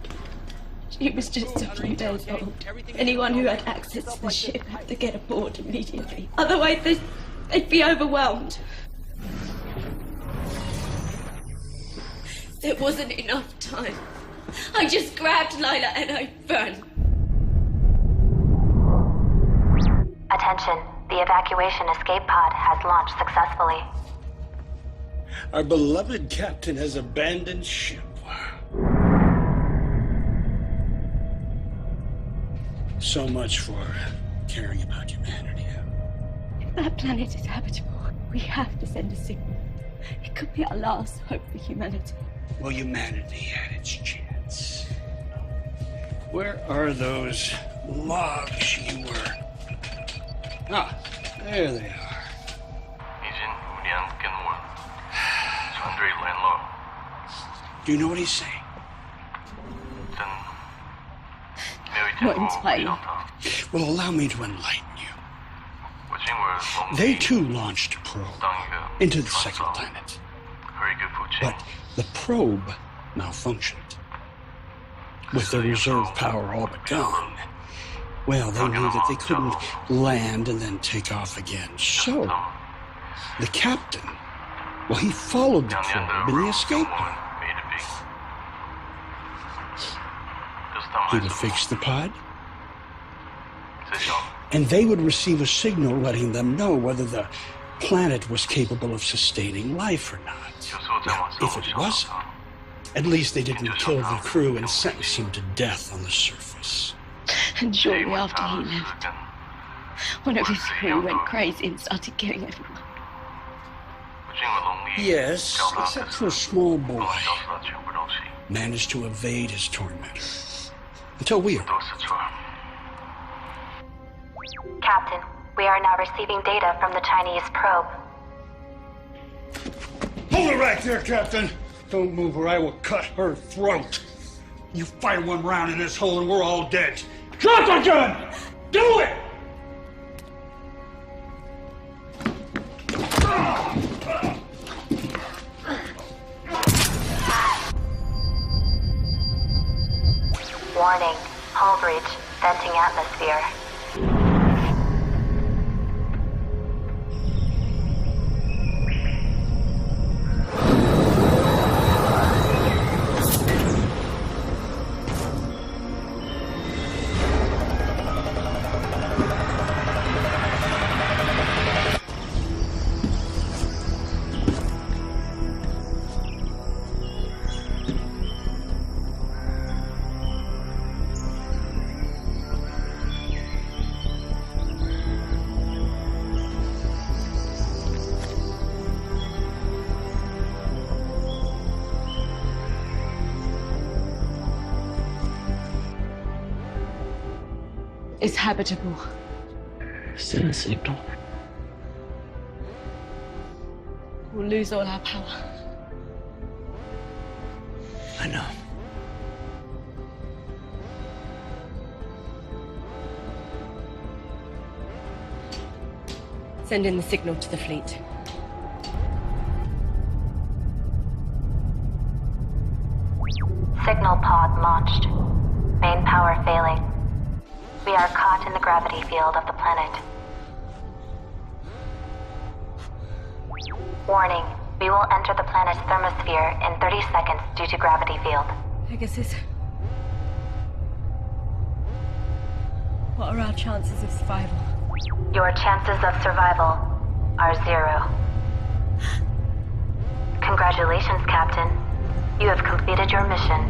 She was just a few days old. Anyone who had access to the ship had to get aboard immediately. Otherwise, they'd be overwhelmed. There wasn't enough time. I just grabbed Lila and I ran. Attention. The evacuation escape pod has launched successfully. Our beloved captain has abandoned ship. Wow. so much for caring about humanity. If that planet is habitable, we have to send a signal. It could be our last hope for humanity. Well, humanity had its chance. Where are those logs you were? Ah, there they are. Do you know what he's saying? Not entirely. Well, allow me to enlighten you. They too launched a probe into the second planet. But the probe malfunctioned. With their reserve power all but gone, well, they knew that they couldn't land and then take off again. So, the captain, well, he followed the probe in the escape pod. He would fix the pod, and they would receive a signal letting them know whether the planet was capable of sustaining life or not. Now, if it wasn't, at least they didn't kill the crew and sentence them to death on the surface. And shortly after he left, one of his crew went crazy and started killing everyone. Yes, except for a small boy. Managed to evade his tormentor. Until we arrived. Captain, we are now receiving data from the Chinese probe. Hold it right there, Captain! Don't move or I will cut her throat. You fire one round in this hole and we're all dead. Drop the gun! Do it! Warning, hull breach, venting atmosphere. It's habitable. Send a signal. We'll lose all our power. I know. Send in the signal to the fleet. Signal pod launched. Main power failing. We are caught in the gravity field of the planet. Warning, we will enter the planet's thermosphere in 30 seconds due to gravity field. Pegasus. What are our chances of survival? Your chances of survival are 0. Congratulations, Captain. You have completed your mission.